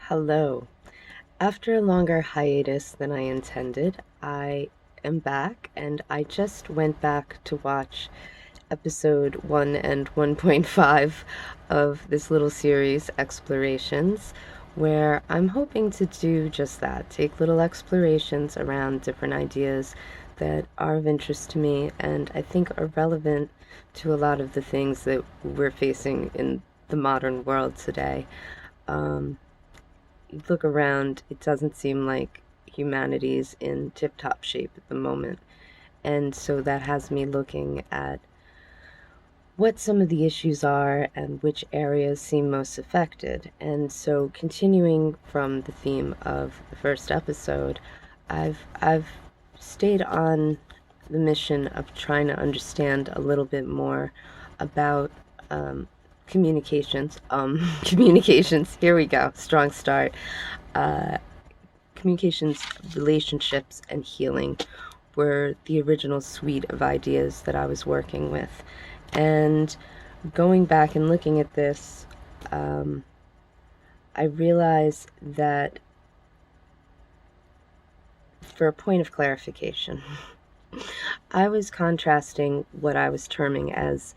Hello. After a longer hiatus than I intended, I am back and I just went back to watch episode 1 and 1.5 of this little series, Explorations, where I'm hoping to do just that, take little explorations around different ideas that are of interest to me and I think are relevant to a lot of the things that we're facing in the modern world today. Um, you look around, it doesn't seem like humanity's in tip-top shape at the moment. And so that has me looking at what some of the issues are and which areas seem most affected. And so continuing from the theme of the first episode, I've stayed on the mission of trying to understand a little bit more about communications. Communications, here we go, strong start. Uh, Communications, relationships, and healing were the original suite of ideas that I was working with. And going back and looking at this, um, I realized that for a point of clarification, I was contrasting what I was terming as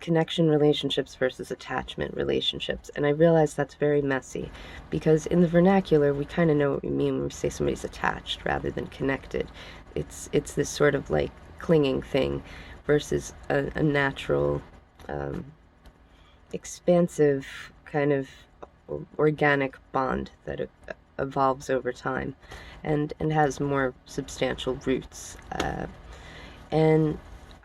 connection relationships versus attachment relationships. And I realize that's very messy because in the vernacular, we kind of know what we mean when we say somebody's attached rather than connected. It's this sort of like clinging thing versus a natural, um, expansive kind of organic bond that evolves over time and has more substantial roots. And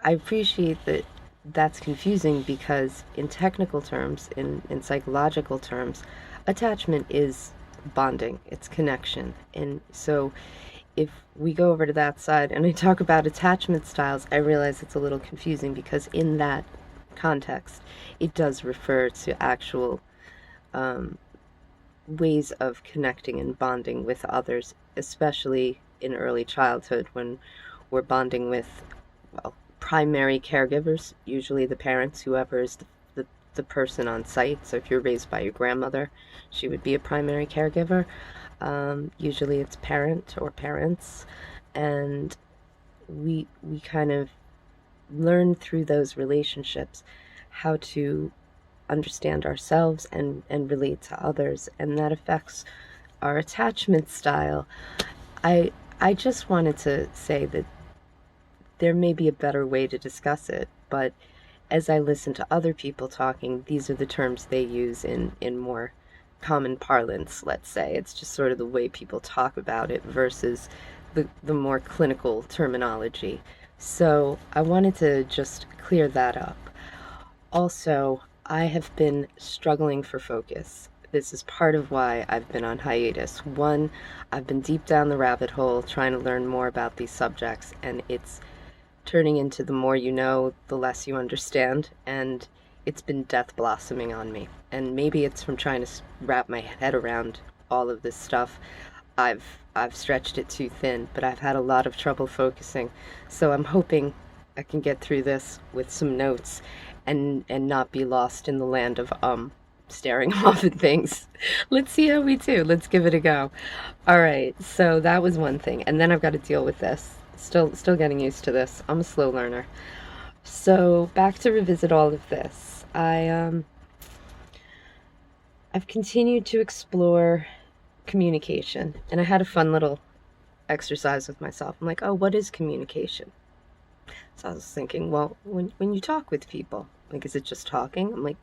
I appreciate that that's confusing because in technical terms, in psychological terms, attachment is bonding, it's connection. And so if we go over to that side and I talk about attachment styles, I realize it's a little confusing because in that context, it does refer to actual um, ways of connecting and bonding with others, especially in early childhood when we're bonding with, well, primary caregivers, usually the parents, whoever is the person on site. So if you're raised by your grandmother, she would be a primary caregiver. Usually it's parent or parents, and we kind of learn through those relationships how to understand ourselves and relate to others, and that affects our attachment style. I just wanted to say that there may be a better way to discuss it, but as I listen to other people talking, these are the terms they use in more common parlance, let's say. It's just sort of the way people talk about it versus the more clinical terminology. So I wanted to just clear that up. Also, I have been struggling for focus. This is part of why I've been on hiatus. One, I've been deep down the rabbit hole trying to learn more about these subjects, and it's turning into the more you know, the less you understand, and it's been death blossoming on me. And maybe it's from trying to wrap my head around all of this stuff. I've I've stretched it too thin, but I've had a lot of trouble focusing. So I'm hoping I can get through this with some notes and not be lost in the land of staring off at things. Let's see how we do. Let's give it a go. All right. So that was one thing. And then I've got to deal with this. Still getting used to this. I'm a slow learner. So back to revisit all of this. I've continued to explore communication, and I had a fun little exercise with myself. I'm like, oh, what is communication? So I was thinking, well, when you talk with people, like, is it just talking? I'm like,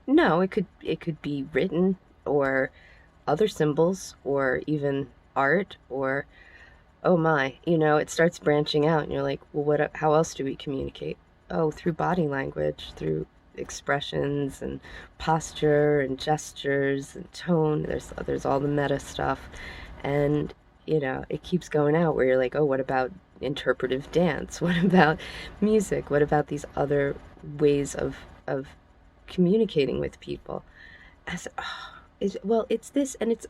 no, it could be written or other symbols or even art or oh my, it starts branching out and you're like, well, how else do we communicate? Oh, through body language, through expressions and posture and gestures and tone. There's all the meta stuff. And, it keeps going out where you're like, oh, what about interpretive dance? What about music? What about these other ways of communicating with people? As well, it's this, and it's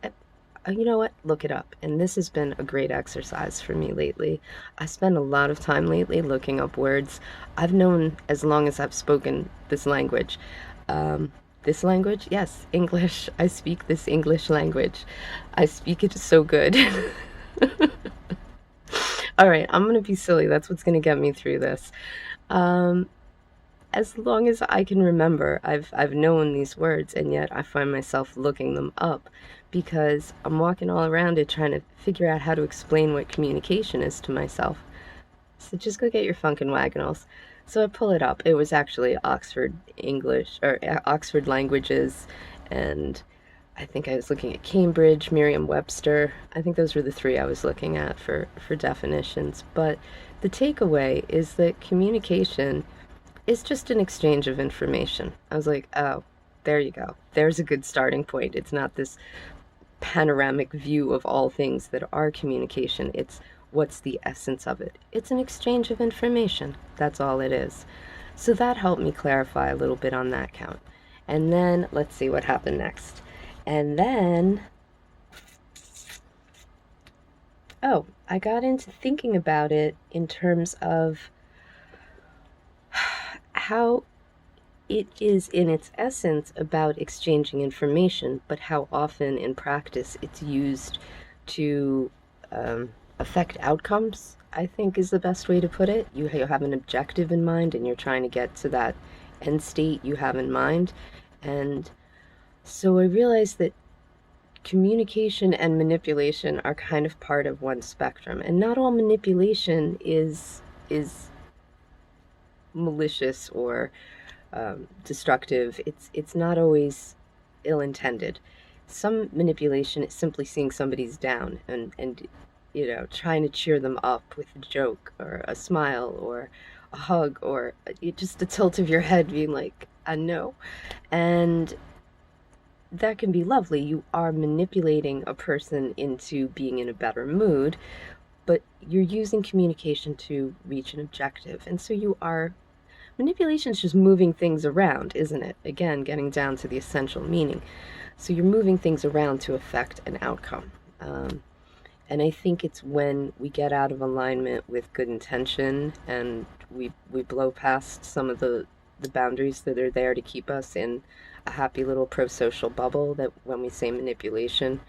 you know what? Look it up. And this has been a great exercise for me lately. I spend a lot of time lately looking up words. I've known as long as I've spoken this language, um, This language? Yes, English. I speak this English language. I speak it so good. All right, I'm gonna be silly. That's what's gonna get me through this. Um, as long as I can remember, I've known these words, and yet I find myself looking them up because I'm walking all around it trying to figure out how to explain what communication is to myself. So just go get your Funkin' Wagnalls. So I pull it up. It was actually Oxford English or Oxford Languages, and I think I was looking at Cambridge, Merriam-Webster. I think those were the three I was looking at for definitions. But the takeaway is that communication is just an exchange of information. I was like, oh, there you go. There's a good starting point. It's not this panoramic view of all things that are communication. It's what's the essence of it. It's an exchange of information. That's all it is. So that helped me clarify a little bit on that count. And then let's see what happened next. And then, oh, I got into thinking about it in terms of how it is in its essence about exchanging information, but how often in practice it's used to affect outcomes, I think is the best way to put it. You have an objective in mind and you're trying to get to that end state you have in mind. And so I realized that communication and manipulation are kind of part of one spectrum, and not all manipulation is malicious or destructive. It's not always ill-intended. Some manipulation is simply seeing somebody's down and trying to cheer them up with a joke or a smile or a hug or just a tilt of your head being like, I know. And that can be lovely. You are manipulating a person into being in a better mood, but you're using communication to reach an objective. And so you are manipulation is just moving things around, isn't it? Again, getting down to the essential meaning. So you're moving things around to affect an outcome. And I think it's when we get out of alignment with good intention and we blow past some of the boundaries that are there to keep us in a happy little pro-social bubble, that when we say manipulation,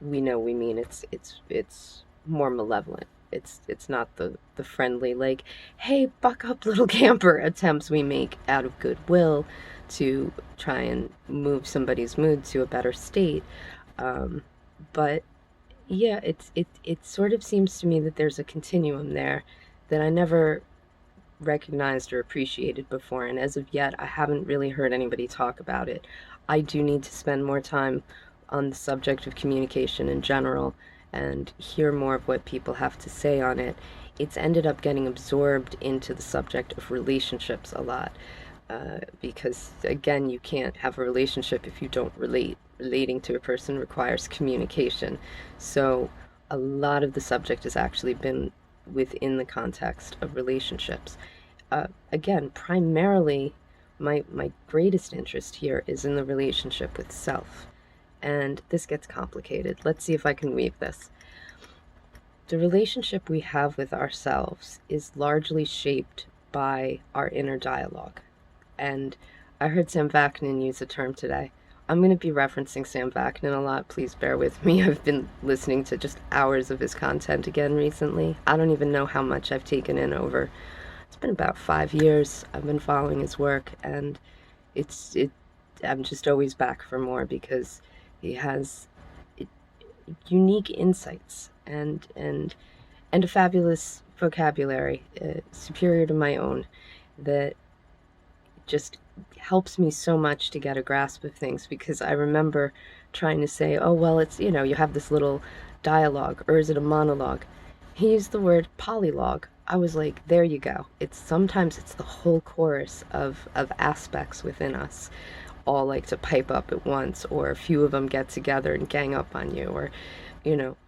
we know we mean it's more malevolent. It's not the friendly, like, hey, buck up, little camper attempts we make out of goodwill to try and move somebody's mood to a better state. But yeah, it sort of seems to me that there's a continuum there that I never recognized or appreciated before, and as of yet, I haven't really heard anybody talk about it. I do need to spend more time on the subject of communication in general and hear more of what people have to say on it. It's ended up getting absorbed into the subject of relationships a lot, because again, you can't have a relationship if you don't relate. Relating to a person requires communication. So a lot of the subject has actually been within the context of relationships. Again, primarily, my greatest interest here is in the relationship with self. And this gets complicated. Let's see if I can weave this. The relationship we have with ourselves is largely shaped by our inner dialogue. And I heard Sam Vaknin use a term today. I'm going to be referencing Sam Vaknin a lot. Please bear with me. I've been listening to just hours of his content again recently. I don't even know how much I've taken in over. It's been about 5 years I've been following his work, and I'm just always back for more because he has unique insights and a fabulous vocabulary, superior to my own, that just helps me so much to get a grasp of things, because I remember trying to say, oh, well, it's, you have this little dialogue, or is it a monologue? He used the word polylogue. I was like, there you go. Sometimes it's the whole chorus of aspects within us all like to pipe up at once, or a few of them get together and gang up on you, or,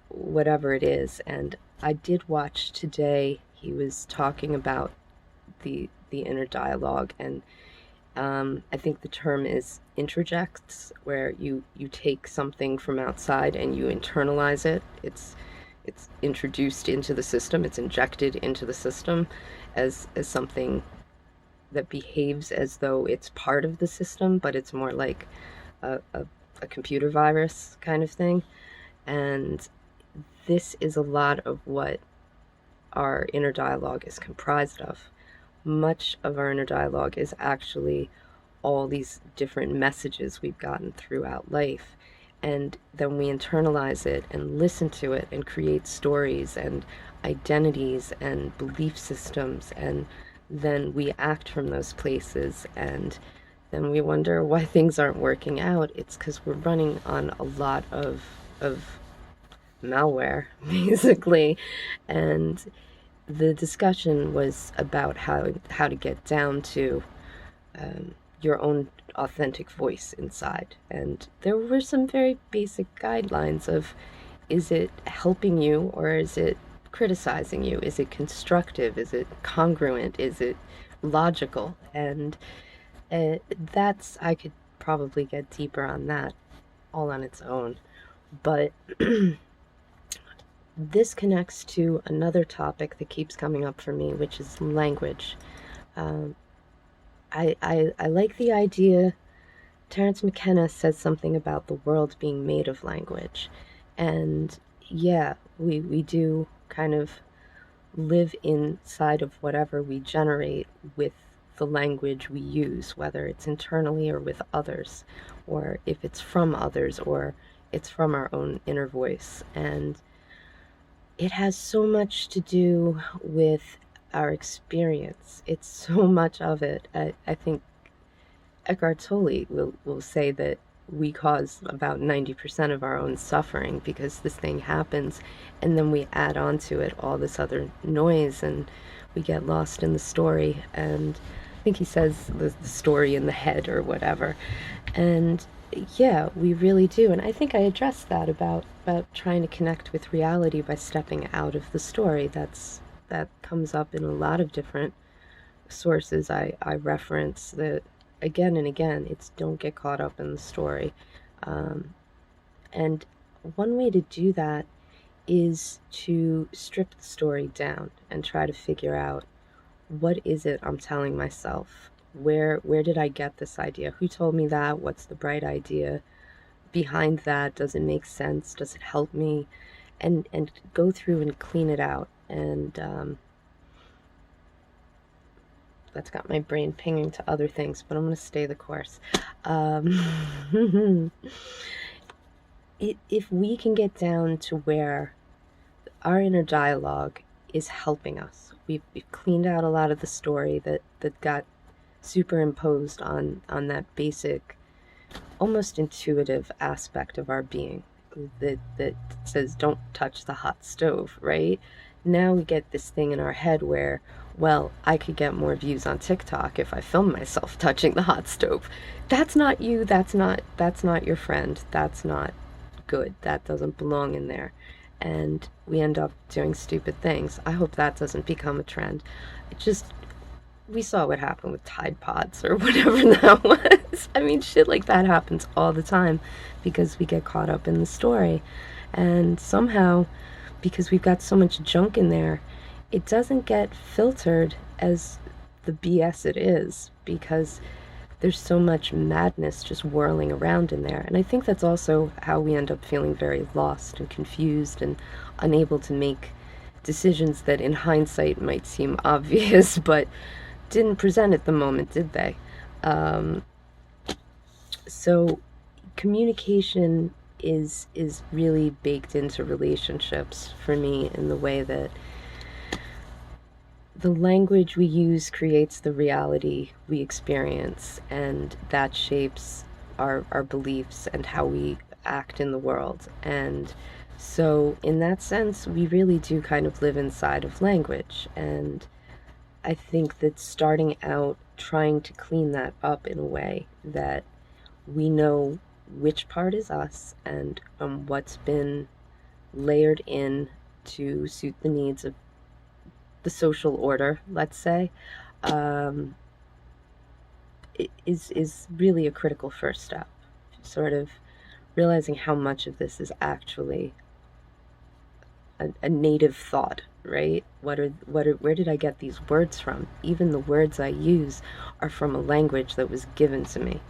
whatever it is. And I did watch today, he was talking about the inner dialogue, and I think the term is introjects, where you take something from outside and you internalize it. It's introduced into the system, it's injected into the system as something that behaves as though it's part of the system, but it's more like a computer virus kind of thing. And this is a lot of what our inner dialogue is comprised of. Much of our inner dialogue is actually all these different messages we've gotten throughout life. And then we internalize it and listen to it and create stories and identities and belief systems. And then we act from those places. And then we wonder why things aren't working out. It's because we're running on a lot of malware, basically. And the discussion was about how to get down to your own authentic voice inside. And there were some very basic guidelines of, is it helping you or is it criticizing you? Is it constructive? Is it congruent? Is it logical? And that's, I could probably get deeper on that all on its own. But this connects to another topic that keeps coming up for me, which is language. Um, I like the idea. Terence McKenna says something about the world being made of language. And yeah, we do kind of live inside of whatever we generate with the language we use, whether it's internally or with others, or if it's from others, or it's from our own inner voice. And it has so much to do with our experience. It's so much of it. I think Eckhart Tolle will say that we cause about 90% of our own suffering because this thing happens and then we add on to it all this other noise and we get lost in the story. And I think he says the story in the head or whatever. And yeah, we really do. And I think I addressed that about trying to connect with reality by stepping out of the story. That comes up in a lot of different sources I reference that again and again. It's don't get caught up in the story. And one way to do that is to strip the story down and try to figure out, what is it I'm telling myself? Where did I get this idea? Who told me that? What's the bright idea behind that? Does it make sense? Does it help me? And go through and clean it out. And that's got my brain pinging to other things, but I'm going to stay the course. If we can get down to where our inner dialogue is helping us, we've cleaned out a lot of the story that got superimposed on that basic, almost intuitive aspect of our being that says don't touch the hot stove, right? Now we get this thing in our head where, well, I could get more views on TikTok if I film myself touching the hot stove. That's not you, that's not your friend, that's not good, that doesn't belong in there. And we end up doing stupid things. I hope that doesn't become a trend. It just, we saw what happened with Tide Pods or whatever that was. I mean, shit like that happens all the time because we get caught up in the story. And somehow, because we've got so much junk in there, it doesn't get filtered as the BS it is because there's so much madness just whirling around in there. And I think that's also how we end up feeling very lost and confused and unable to make decisions that in hindsight might seem obvious, but didn't present at the moment, did they? So communication is really baked into relationships for me in the way that the language we use creates the reality we experience, and that shapes our beliefs and how we act in the world. And so in that sense, we really do kind of live inside of language. And I think that starting out trying to clean that up in a way that we know which part is us and what's been layered in to suit the needs of the social order, let's say, is really a critical first step. Sort of realizing how much of this is actually a native thought right? Where did I get these words from? Even the words I use are from a language that was given to me.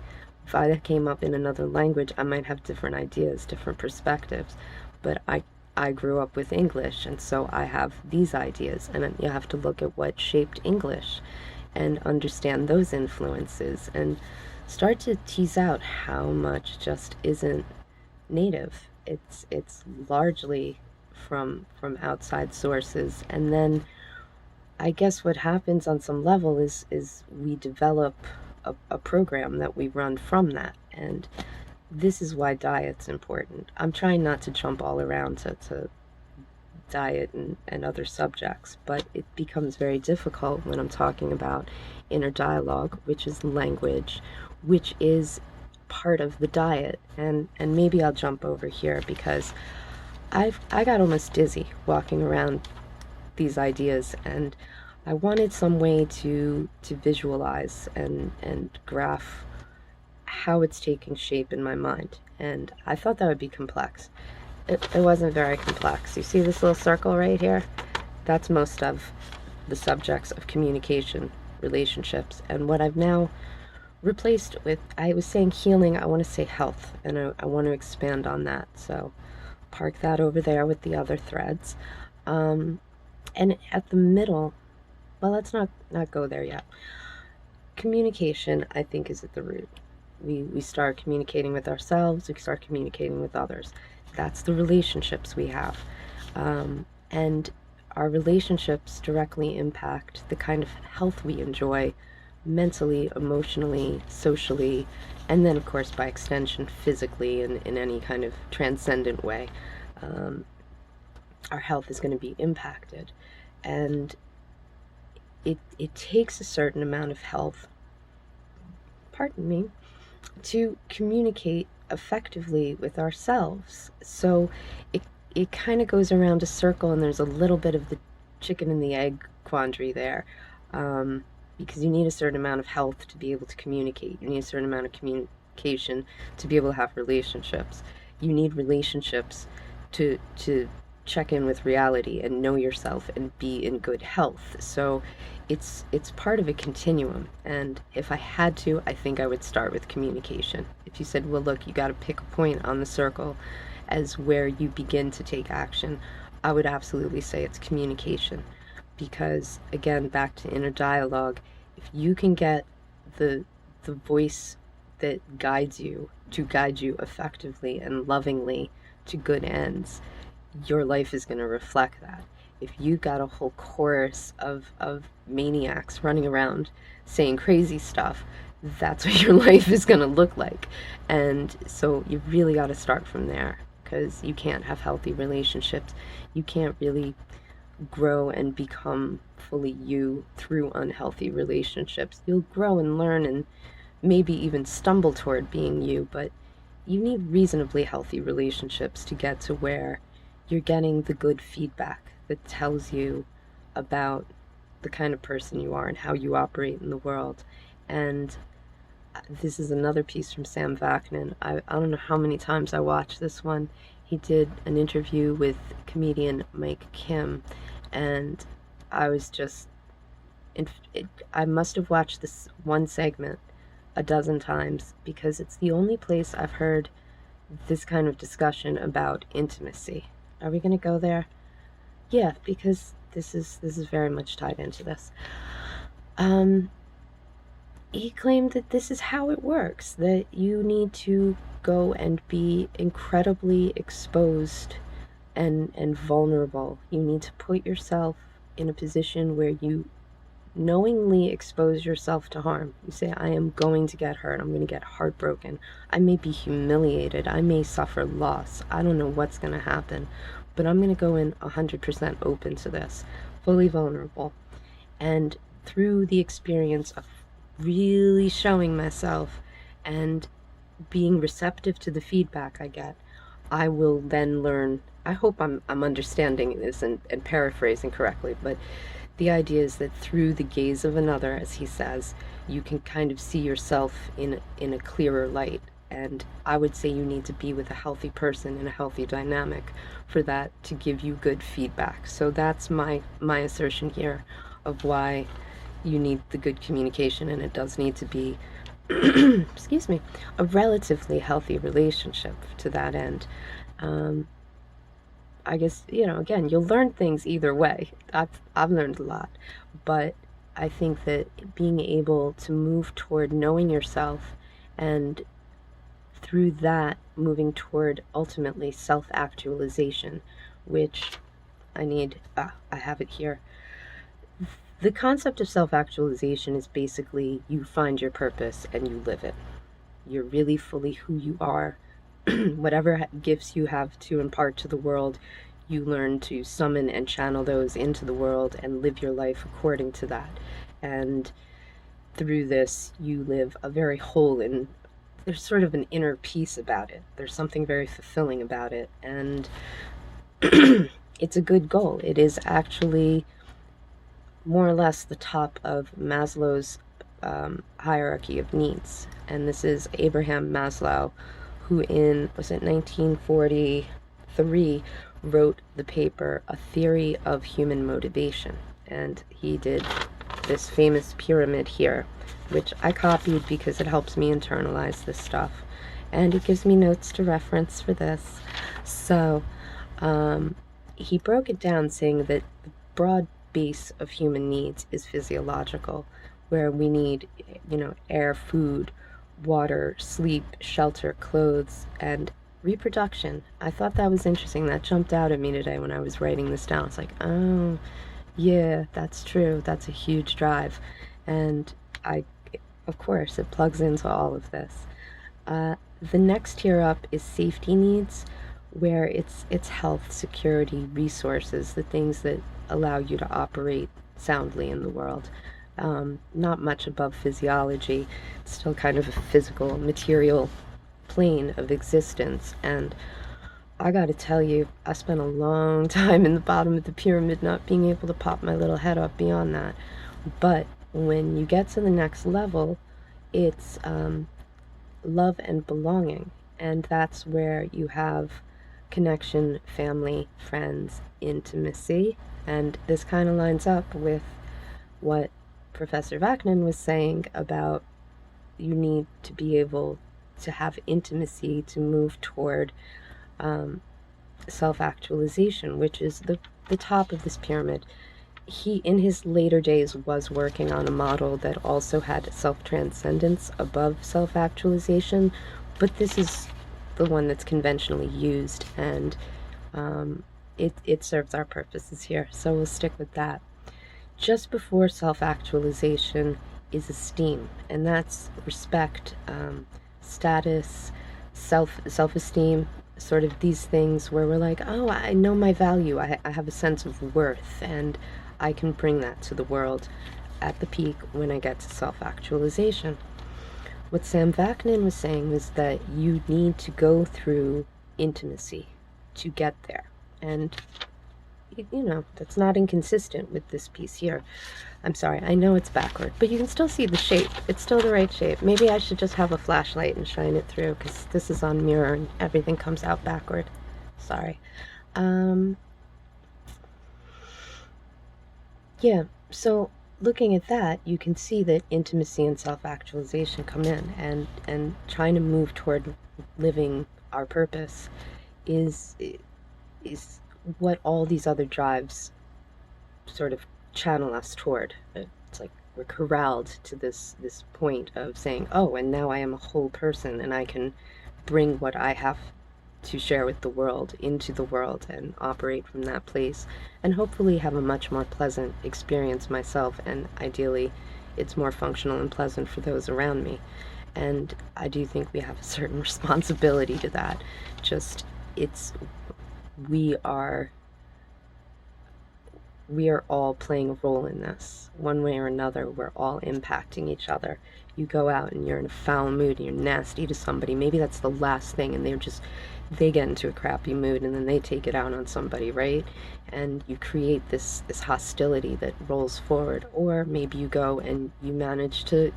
If I came up in another language, I might have different ideas, different perspectives. But I grew up with English, and so I have these ideas, and you have to look at what shaped English and understand those influences and start to tease out how much just isn't native. It's largely from outside sources, and then I guess what happens on some level is we develop a program that we run from that, and this is why diet's important. I'm trying not to jump all around to diet and other subjects, but it becomes very difficult when I'm talking about inner dialogue, which is language, which is part of the diet. And maybe I'll jump over here because I got almost dizzy walking around these ideas, and I wanted some way to visualize and graph how it's taking shape in my mind. And I thought that would be complex. It wasn't very complex. You see this little circle right here? That's most of the subjects of communication, relationships, and what I've now replaced with, I was saying healing, I want to say health, and I want to expand on that. So park that over there with the other threads. And at the middle, well, let's not go there yet. Communication, I think, is at the root. We start communicating with ourselves, we start communicating with others. That's the relationships we have. And our relationships directly impact the kind of health we enjoy mentally, emotionally, socially, and then, of course, by extension, physically, in any kind of transcendent way. Our health is going to be impacted. And it takes a certain amount of health, pardon me, to communicate effectively with ourselves. So it kind of goes around a circle, and there's a little bit of the chicken and the egg quandary there, because you need a certain amount of health to be able to communicate. You need a certain amount of communication to be able to have relationships. You need relationships to check in with reality and know yourself and be in good health. So it's part of a continuum, and if I had to, I think I would start with communication. If you said, well, look, you got to pick a point on the circle as where you begin to take action, I would absolutely say it's communication, because again, back to inner dialogue, if you can get the voice that guides you to guide you effectively and lovingly to good ends, your life is going to reflect that. If you got a whole chorus of maniacs running around saying crazy stuff, that's what your life is going to look like. And so you really got to start from there, because you can't have healthy relationships. You can't really grow and become fully you through unhealthy relationships. You'll grow and learn and maybe even stumble toward being you, but you need reasonably healthy relationships to get to where you're getting the good feedback that tells you about the kind of person you are and how you operate in the world. And this is another piece from Sam Vaknin. I don't know how many times I watched this one. He did an interview with comedian Mike Kim, and I was just, I must have watched this one segment a dozen times, because it's the only place I've heard this kind of discussion about intimacy. Are we going to go there? Yeah, because this is very much tied into this. He claimed that this is how it works, that you need to go and be incredibly exposed and vulnerable. You need to put yourself in a position where you knowingly expose yourself to harm. You say, I am going to get hurt. I'm going to get heartbroken. I may be humiliated. I may suffer loss. I don't know what's going to happen, but I'm going to go in 100% open to this, fully vulnerable. And through the experience of really showing myself and being receptive to the feedback I get, I will then learn. I hope I'm understanding this and paraphrasing correctly, but the idea is that through the gaze of another, as he says, you can kind of see yourself in a clearer light, And I would say you need to be with a healthy person in a healthy dynamic for that to give you good feedback. So that's my assertion here of why you need the good communication, and it does need to be excuse me, a relatively healthy relationship to that end. Um, I guess, again, you'll learn things either way. I've learned a lot, but I think that being able to move toward knowing yourself, and through that moving toward ultimately self-actualization, which I have it here. The concept of self-actualization is basically you find your purpose and you live it. You're really fully who you are. Whatever gifts you have to impart to the world, you learn to summon and channel those into the world and live your life according to that. And through this, you live a very whole, and there's sort of an inner peace about it. There's something very fulfilling about it. And it's a good goal. It is actually more or less the top of Maslow's hierarchy of needs. And this is Abraham Maslow, who was it 1943, wrote the paper A Theory of Human Motivation. And he did this famous pyramid here, which I copied because it helps me internalize this stuff. And it gives me notes to reference for this. So he broke it down saying that the broad base of human needs is physiological, where we need, air, food, water, sleep, shelter, clothes, and reproduction. I thought that was interesting. That jumped out at me today when I was writing this down. It's like, oh, yeah, that's true. That's a huge drive. And of course, it plugs into all of this. The next tier up is safety needs, where it's health, security, resources, the things that allow you to operate soundly in the world. Not much above physiology. It's still kind of a physical, material plane of existence. And I gotta tell you, I spent a long time in the bottom of the pyramid not being able to pop my little head up beyond that. But when you get to the next level, it's love and belonging. And that's where you have connection, family, friends, intimacy. And this kind of lines up with what Professor Vaknin was saying about you need to be able to have intimacy to move toward self-actualization, which is the top of this pyramid. He, in his later days, was working on a model that also had self-transcendence above self-actualization, but this is the one that's conventionally used, and it serves our purposes here, so we'll stick with that. Just before self-actualization is esteem, and that's respect, status, self-esteem, sort of these things where we're like, oh, I know my value, I have a sense of worth, and I can bring that to the world at the peak when I get to self-actualization. What Sam Vaknin was saying was that you need to go through intimacy to get there. And, that's not inconsistent with this piece here. I'm sorry, I know it's backward, but you can still see the shape. It's still the right shape. Maybe I should just have a flashlight and shine it through, because this is on mirror and everything comes out backward. Sorry. Yeah, so looking at that, you can see that intimacy and self-actualization come in, and trying to move toward living our purpose is what all these other drives sort of channel us toward. It's like we're corralled to this point of saying, oh, and now I am a whole person, and I can bring what I have to share with the world into the world and operate from that place, and hopefully have a much more pleasant experience myself, and ideally it's more functional and pleasant for those around me. And I do think we have a certain responsibility to that. Just we are all playing a role in this. One way or another, we're all impacting each other. You go out and you're in a foul mood and you're nasty to somebody. Maybe that's the last thing, and they get into a crappy mood and then they take it out on somebody, right? And you create this hostility that rolls forward. Or maybe you go and you manage to,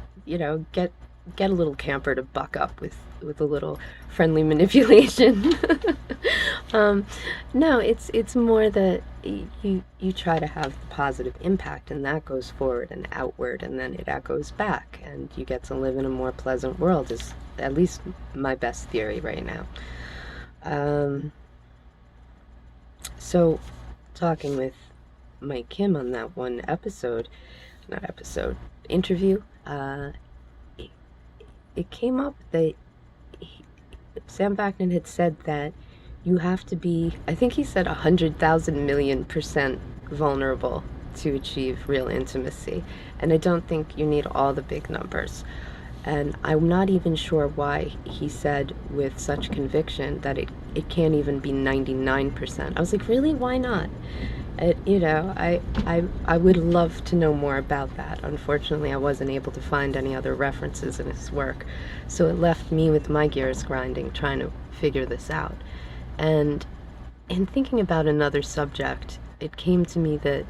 get get a little camper to buck up with a little friendly manipulation. um, no, it's more that you try to have the positive impact, and that goes forward and outward, and then it echoes back, and you get to live in a more pleasant world. Is at least my best theory right now. Um, so, talking with Mike Kim on that one episode, not episode, interview, it, it came up that he, Sam Vaknin had said that you have to be, I think he said 100,000,000,000% vulnerable to achieve real intimacy. And I don't think you need all the big numbers. And I'm not even sure why he said with such conviction that it can't even be 99%. I was like, really? Why not? I would love to know more about that. Unfortunately, I wasn't able to find any other references in his work. So it left me with my gears grinding, trying to figure this out. And in thinking about another subject, it came to me that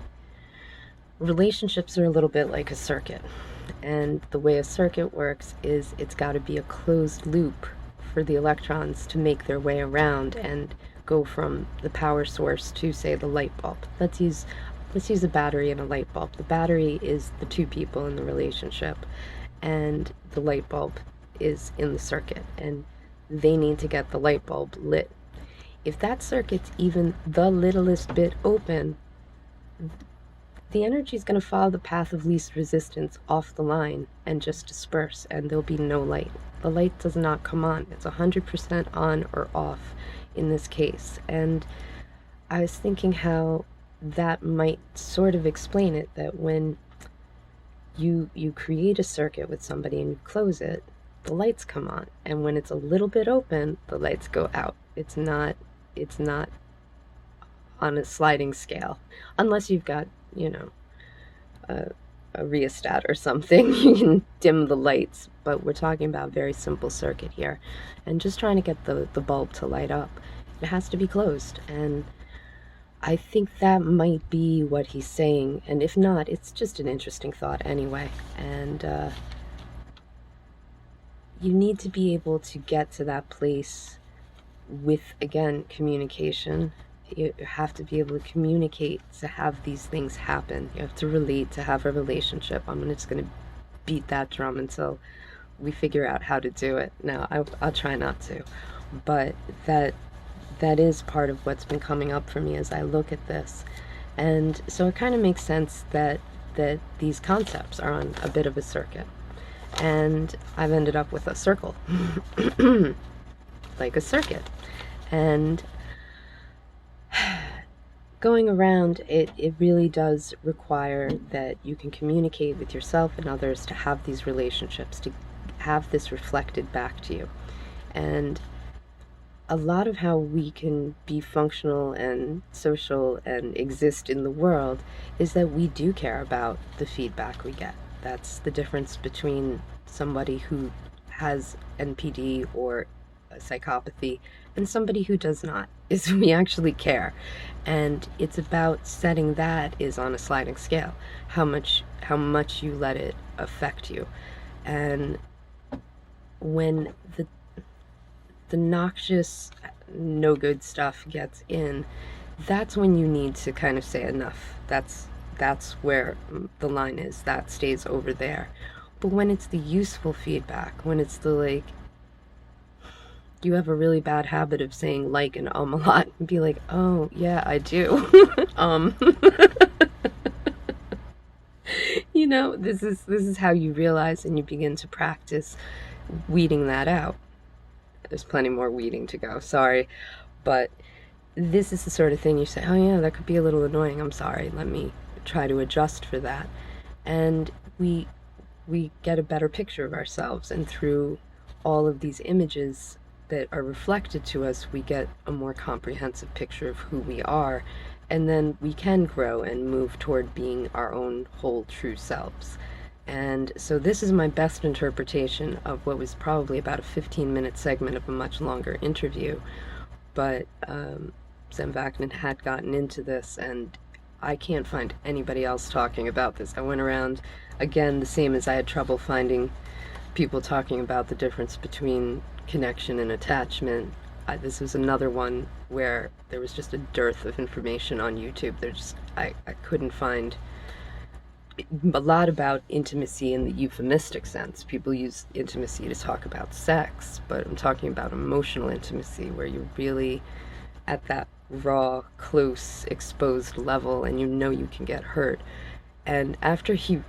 relationships are a little bit like a circuit. And the way a circuit works is it's got to be a closed loop for the electrons to make their way around and go from the power source to, say, the light bulb. Let's use a battery and a light bulb. The battery is the two people in the relationship, and the light bulb is in the circuit, and they need to get the light bulb lit. If that circuit's even the littlest bit open, the energy is going to follow the path of least resistance off the line and just disperse, and there'll be no light. The light does not come on. It's 100% on or off in this case. And I was thinking how that might sort of explain it, that when you create a circuit with somebody and you close it, the lights come on, and when it's a little bit open, the lights go out. It's not on a sliding scale, unless you've got, a, a rheostat or something. You can dim the lights, but we're talking about a very simple circuit here, and just trying to get the bulb to light up. It has to be closed, and I think that might be what he's saying, and if not, it's just an interesting thought anyway. And you need to be able to get to that place with, again, communication. You have to be able to communicate to have these things happen. You have to relate to have a relationship. I'm just going to beat that drum until we figure out how to do it. Now, I'll try not to, but that is part of what's been coming up for me as I look at this. And so it kind of makes sense that these concepts are on a bit of a circuit. And I've ended up with a circle, like a circuit. And going around, it really does require that you can communicate with yourself and others to have these relationships, to have this reflected back to you. And a lot of how we can be functional and social and exist in the world is that we do care about the feedback we get. That's the difference between somebody who has NPD or psychopathy and somebody who does not, is we actually care. And it's about setting that is on a sliding scale, how much you let it affect you. And when the noxious, no good stuff gets in, that's when you need to kind of say enough. That's where the line is. That stays over there. But when it's the useful feedback, when it's the, like, you have a really bad habit of saying like and a lot, and be like, oh yeah, I do. This is how you realize, and you begin to practice weeding that out. There's plenty more weeding to go, sorry, but this is the sort of thing you say, oh yeah, that could be a little annoying, I'm sorry, let me try to adjust for that. And we get a better picture of ourselves, and through all of these images that are reflected to us, we get a more comprehensive picture of who we are, and then we can grow and move toward being our own whole true selves. And so this is my best interpretation of what was probably about a 15-minute segment of a much longer interview, but Sam Vaknin had gotten into this, and I can't find anybody else talking about this. I went around, again, the same as I had trouble finding people talking about the difference between connection and attachment. This was another one where there was just a dearth of information on YouTube. I couldn't find a lot about intimacy in the euphemistic sense. People use intimacy to talk about sex, but I'm talking about emotional intimacy where you're really at that raw, close, exposed level and you know you can get hurt. And after Sam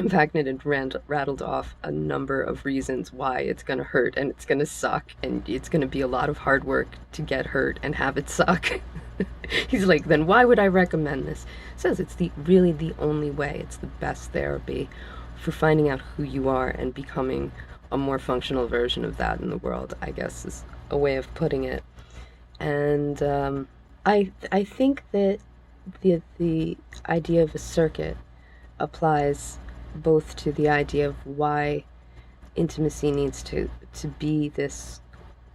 Vaknin had rattled off a number of reasons why it's going to hurt and it's going to suck and it's going to be a lot of hard work to get hurt and have it suck, he's like, then why would I recommend this? He says it's really the only way. It's the best therapy for finding out who you are and becoming a more functional version of that in the world, I guess is a way of putting it. And I think that the idea of a circuit applies both to the idea of why intimacy needs to be this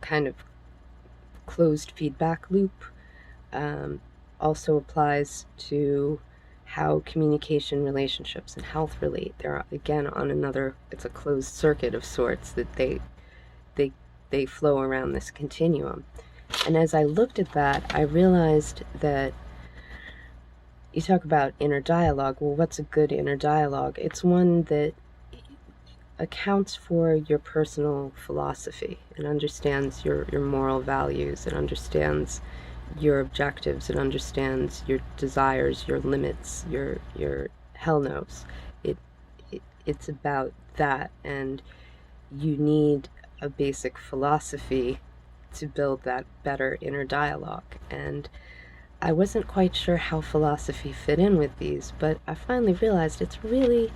kind of closed feedback loop, also applies to how communication, relationships, and health relate. They're again on another, it's a closed circuit of sorts that they flow around this continuum. And as I looked at that, I realized that you talk about inner dialogue. Well, what's a good inner dialogue? It's one that accounts for your personal philosophy and understands your moral values. It understands your objectives. It understands your desires, your limits, your hell knows. It's about that, and you need a basic philosophy to build that better inner dialogue. And I wasn't quite sure how philosophy fit in with these, but I finally realized it's really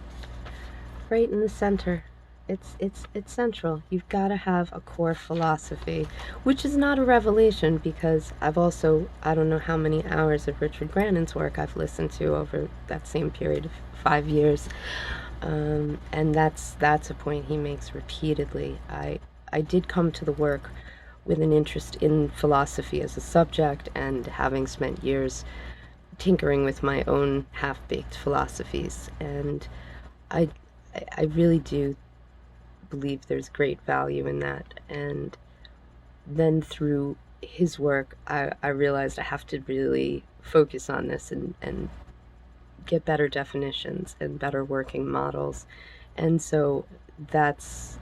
right in the center. It's central. You've got to have a core philosophy, which is not a revelation because I don't know how many hours of Richard Grandin's work I've listened to over that same period of 5 years. And that's a point he makes repeatedly. I did come to the work with an interest in philosophy as a subject and having spent years tinkering with my own half-baked philosophies. And I really do believe there's great value in that. And then through his work, I realized I have to really focus on this and get better definitions and better working models. And so that's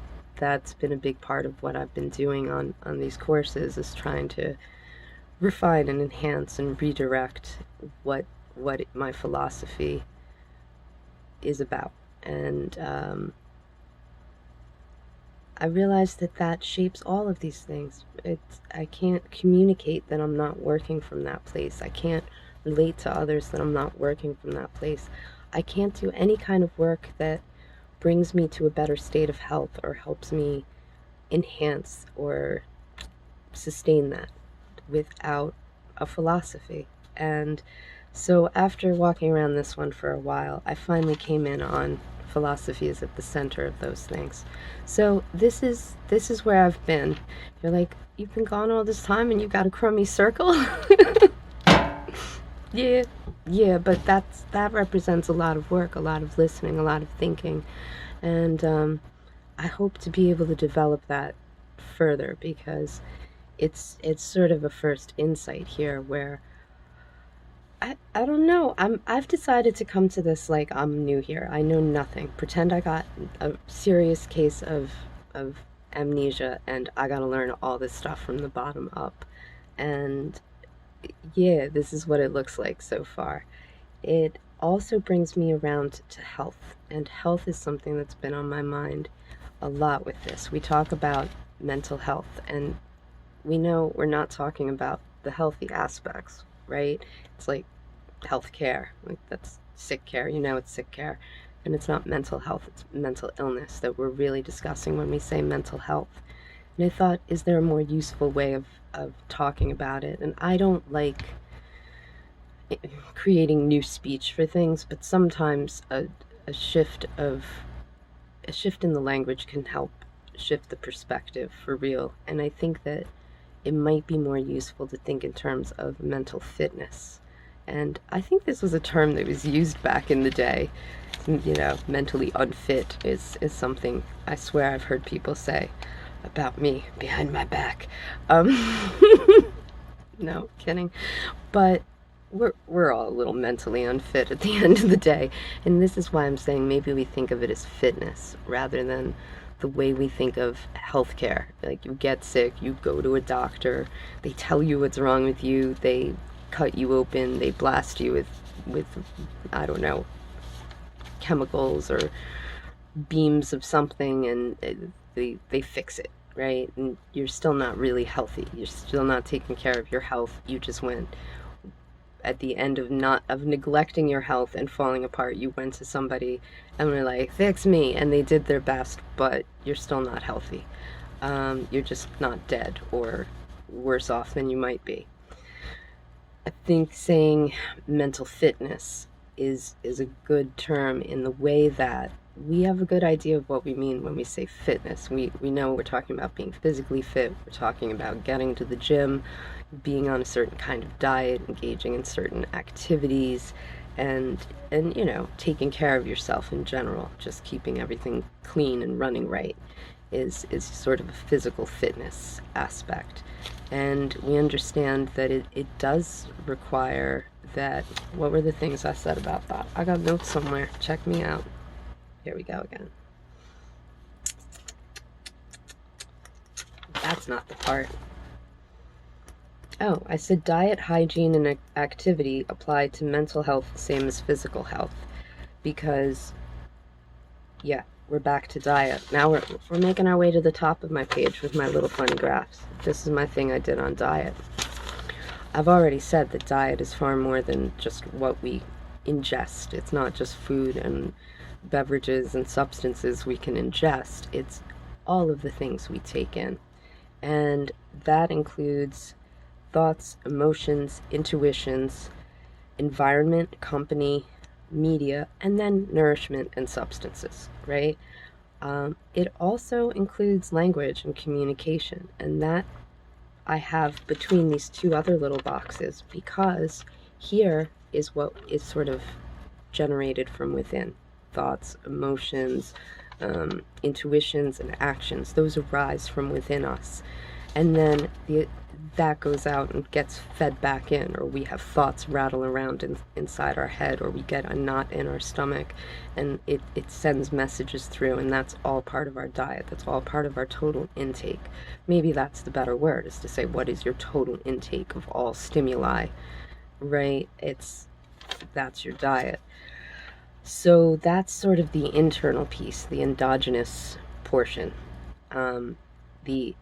been a big part of what I've been doing on these courses, is trying to refine and enhance and redirect what my philosophy is about. And I realized that shapes all of these things. I can't communicate that I'm not working from that place. I can't relate to others that I'm not working from that place. I can't do any kind of work that brings me to a better state of health or helps me enhance or sustain that without a philosophy. And so after walking around this one for a while, I finally came in on philosophy is at the center of those things. So this is where I've been. You're like, you've been gone all this time and you got a crummy circle? Yeah, but that represents a lot of work, a lot of listening, a lot of thinking. And I hope to be able to develop that further because it's sort of a first insight here where I don't know. I've decided to come to this like I'm new here. I know nothing. Pretend I got a serious case of amnesia and I gotta learn all this stuff from the bottom up. And yeah, this is what it looks like so far. It also brings me around to health, and health is something that's been on my mind a lot with this. We talk about mental health, and we know we're not talking about the healthy aspects, right? It's like health care, like that's sick care, it's sick care. And it's not mental health, it's mental illness that we're really discussing when we say mental health. And I thought, is there a more useful way of talking about it? And I don't like creating new speech for things, but sometimes a shift in the language can help shift the perspective for real. And I think that it might be more useful to think in terms of mental fitness And I think this was a term that was used back in the day. You know, mentally unfit is something I swear I've heard people say about me behind my back. Um, no, kidding. But we're all a little mentally unfit at the end of the day, and this is why I'm saying maybe we think of it as fitness rather than the way we think of healthcare. Like you get sick, you go to a doctor, they tell you what's wrong with you, they cut you open, they blast you with I don't know, chemicals or beams of something, and they fix it, right? And you're still not really healthy. You're still not taking care of your health. You just went at the end of not of neglecting your health and falling apart. You went to somebody and were like, "Fix me," and they did their best, but you're still not healthy. You're just not dead or worse off than you might be. I think saying mental fitness is a good term in the way that we have a good idea of what we mean when we say fitness. We know we're talking about being physically fit, we're talking about getting to the gym, being on a certain kind of diet, engaging in certain activities, and you know, taking care of yourself in general, just keeping everything clean and running right is sort of a physical fitness aspect. And we understand that it does require that. What were the things I said about that? I got notes somewhere. Check me out. Here we go again. That's not the part. Oh, I said diet, hygiene, and activity apply to mental health the same as physical health. Because, yeah, we're back to diet. Now we're making our way to the top of my page with my little funny graphs. This is my thing I did on diet. I've already said that diet is far more than just what we ingest. It's not just food and beverages and substances we can ingest. It's all of the things we take in. And that includes thoughts, emotions, intuitions, environment, company, media, and then nourishment and substances, right? It also includes language and communication, and that I have between these two other little boxes because here is what is sort of generated from within. Thoughts, emotions, intuitions, and actions. Those arise from within us. And then that goes out and gets fed back in, or we have thoughts rattle around inside our head, or we get a knot in our stomach, and it sends messages through, and that's all part of our diet. That's all part of our total intake. Maybe that's the better word, is to say, what is your total intake of all stimuli, right? That's your diet. So that's sort of the internal piece, the endogenous portion. The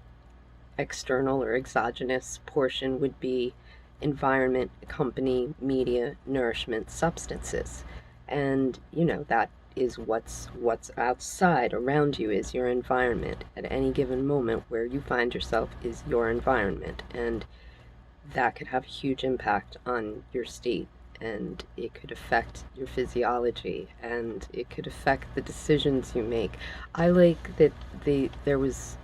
external or exogenous portion would be environment, company, media, nourishment, substances. And you know, that is what's outside around you is your environment. At any given moment where you find yourself is your environment, and that could have a huge impact on your state, and it could affect your physiology, and it could affect the decisions you make. I like that there was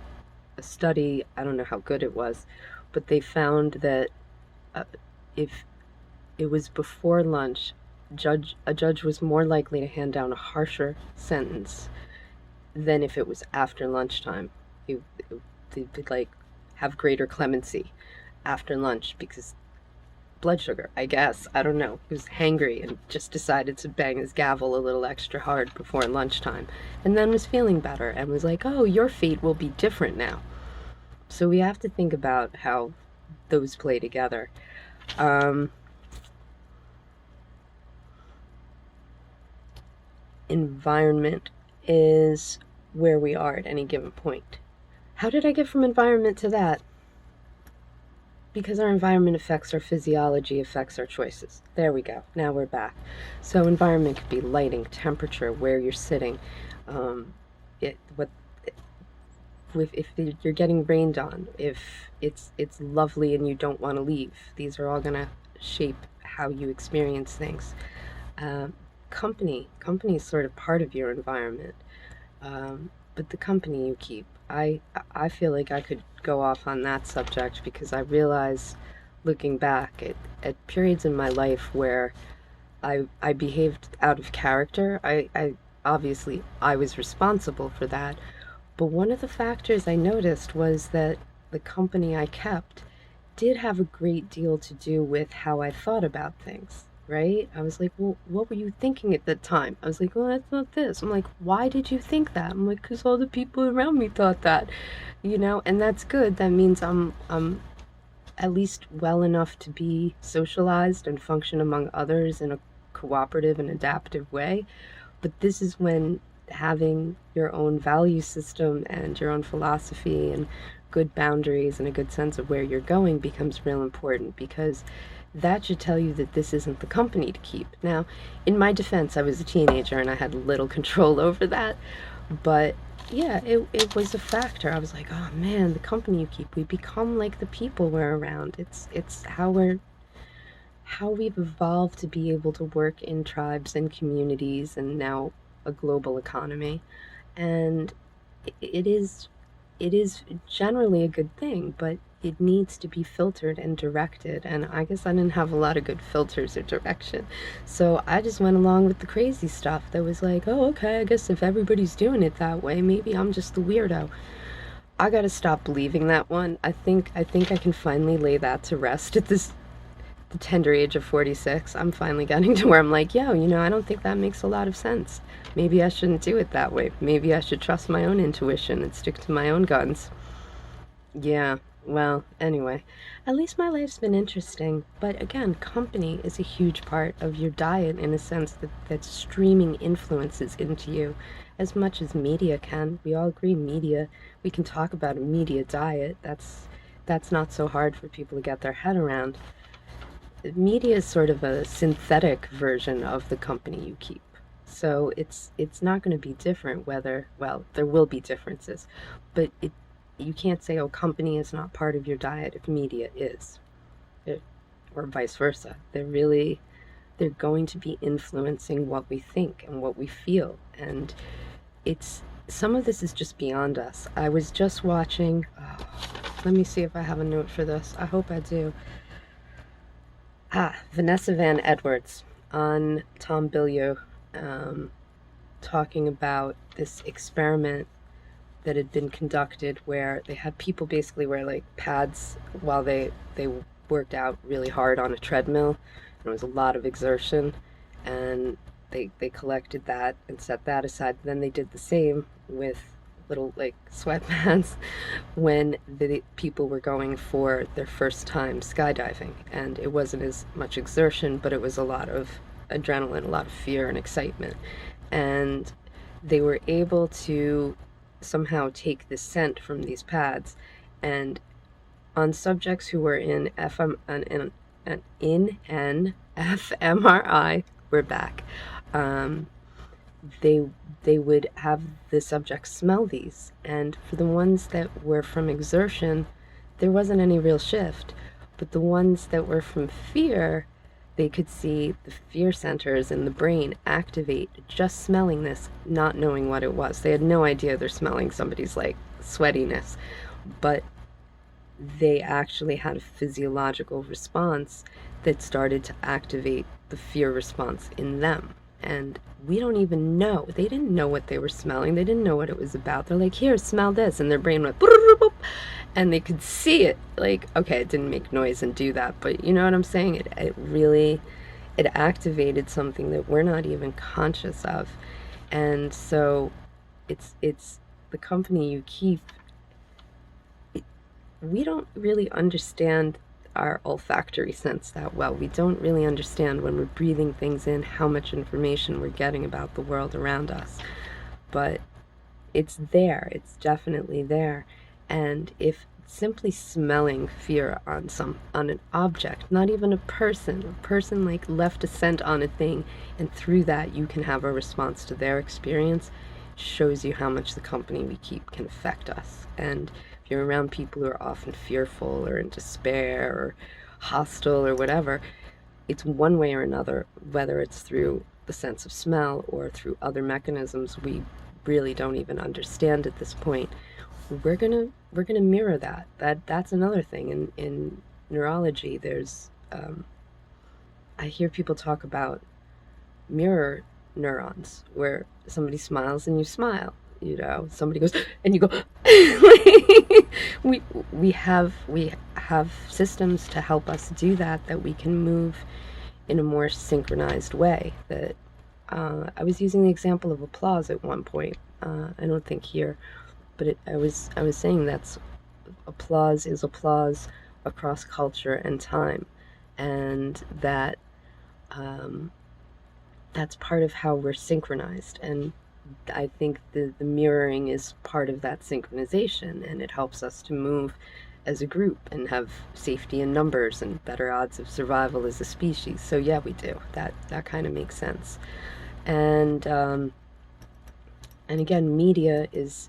a study, I don't know how good it was, but they found that uh, if it was before lunch, a judge was more likely to hand down a harsher sentence than if it was after lunchtime. They'd like have greater clemency after lunch because blood sugar, I guess. I don't know. He was hangry and just decided to bang his gavel a little extra hard before lunchtime, and then was feeling better and was like, oh, your fate will be different now. So we have to think about how those play together. Environment is where we are at any given point. How did I get from environment to that? Because our environment affects our physiology, affects our choices. There we go. Now we're back. So environment could be lighting, temperature, where you're sitting, if you're getting rained on, if it's lovely and you don't want to leave. These are all gonna shape how you experience things. Company is sort of part of your environment, but the company you keep. I feel like I could go off on that subject because I realize looking back at periods in my life where I behaved out of character. I obviously I was responsible for that, but one of the factors I noticed was that the company I kept did have a great deal to do with how I thought about things, right? I was like, well, what were you thinking at the time? I was like, well, that's not this. I'm like, why did you think that? I'm like, because all the people around me thought that, and that's good. That means I'm at least well enough to be socialized and function among others in a cooperative and adaptive way. But this is when having your own value system and your own philosophy and good boundaries and a good sense of where you're going becomes real important, because that should tell you that this isn't the company to keep. Now, in my defense, I was a teenager and I had little control over that, but yeah, it was a factor. I was like, oh man, the company you keep, we become like the people we're around. It's how we've evolved to be able to work in tribes and communities and now a global economy. And it is generally a good thing, but it needs to be filtered and directed. And I guess I didn't have a lot of good filters or direction. So I just went along with the crazy stuff that was like, oh, okay, I guess if everybody's doing it that way, maybe I'm just the weirdo. I gotta stop believing that one. I think I can finally lay that to rest at this the tender age of 46. I'm finally getting to where I'm like, yo, I don't think that makes a lot of sense. Maybe I shouldn't do it that way. Maybe I should trust my own intuition and stick to my own guns. Yeah, well, anyway, at least my life's been interesting. But again, company is a huge part of your diet in a sense that streaming influences into you as much as media can. We all agree media, we can talk about a media diet. That's not so hard for people to get their head around. Media is sort of a synthetic version of the company you keep. So it's not going to be different whether, well, there will be differences, but you can't say, oh, company is not part of your diet if media is, it, or vice versa. They're going to be influencing what we think and what we feel, and it's some of this is just beyond us. I was just watching. Oh, let me see if I have a note for this. I hope I do. Vanessa Van Edwards on Tom Bilyeu, um, talking about this experiment that had been conducted where they had people basically wear like pads while they worked out really hard on a treadmill. There was a lot of exertion, and they collected that and set that aside. Then they did the same with little like sweatpants when the people were going for their first time skydiving, and it wasn't as much exertion, but it was a lot of adrenaline, a lot of fear and excitement, and they were able to somehow take the scent from these pads, and on subjects who were in an fMRI, we're back. Um, they they would have the subjects smell these, and for the ones that were from exertion, there wasn't any real shift, but the ones that were from fear, they could see the fear centers in the brain activate just smelling this, not knowing what it was. They had no idea they're smelling somebody's like sweatiness, but they actually had a physiological response that started to activate the fear response in them. And we don't even know. They didn't know what they were smelling. They didn't know what it was about. They're like, here, smell this. And their brain went, boop, boop, boop, and they could see it. Like, okay, it didn't make noise and do that, but you know what I'm saying? It really, it activated something that we're not even conscious of. And so it's the company you keep. We don't really understand our olfactory sense that well. We don't really understand when we're breathing things in how much information we're getting about the world around us. But it's there, it's definitely there. And if simply smelling fear on an object, not even a person like left a scent on a thing, and through that you can have a response to their experience, shows you how much the company we keep can affect us. And if you're around people who are often fearful or in despair or hostile or whatever, it's one way or another, whether it's through the sense of smell or through other mechanisms we really don't even understand at this point. We're gonna mirror that. That's another thing in neurology, I hear people talk about mirror neurons where somebody smiles and you smile. Somebody goes and you go. we we have systems to help us do that we can move in a more synchronized way. That I was using the example of applause at one point. I don't think here, but I was saying that's applause is applause across culture and time, and um, that's part of how we're synchronized. And I think the mirroring is part of that synchronization, and it helps us to move as a group and have safety in numbers and better odds of survival as a species. So yeah, we do. That kind of makes sense. And and again, media is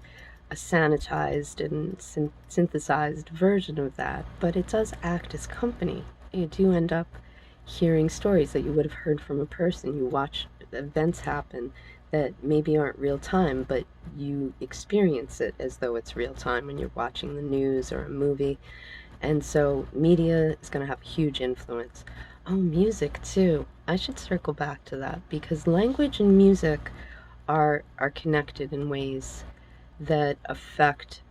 a sanitized and synthesized version of that, but it does act as company. You do end up hearing stories that you would have heard from a person. You watch events happen that maybe aren't real time, but you experience it as though it's real time when you're watching the news or a movie. And so media is going to have a huge influence. Oh, music too. I should circle back to that because language and music are connected in ways that affect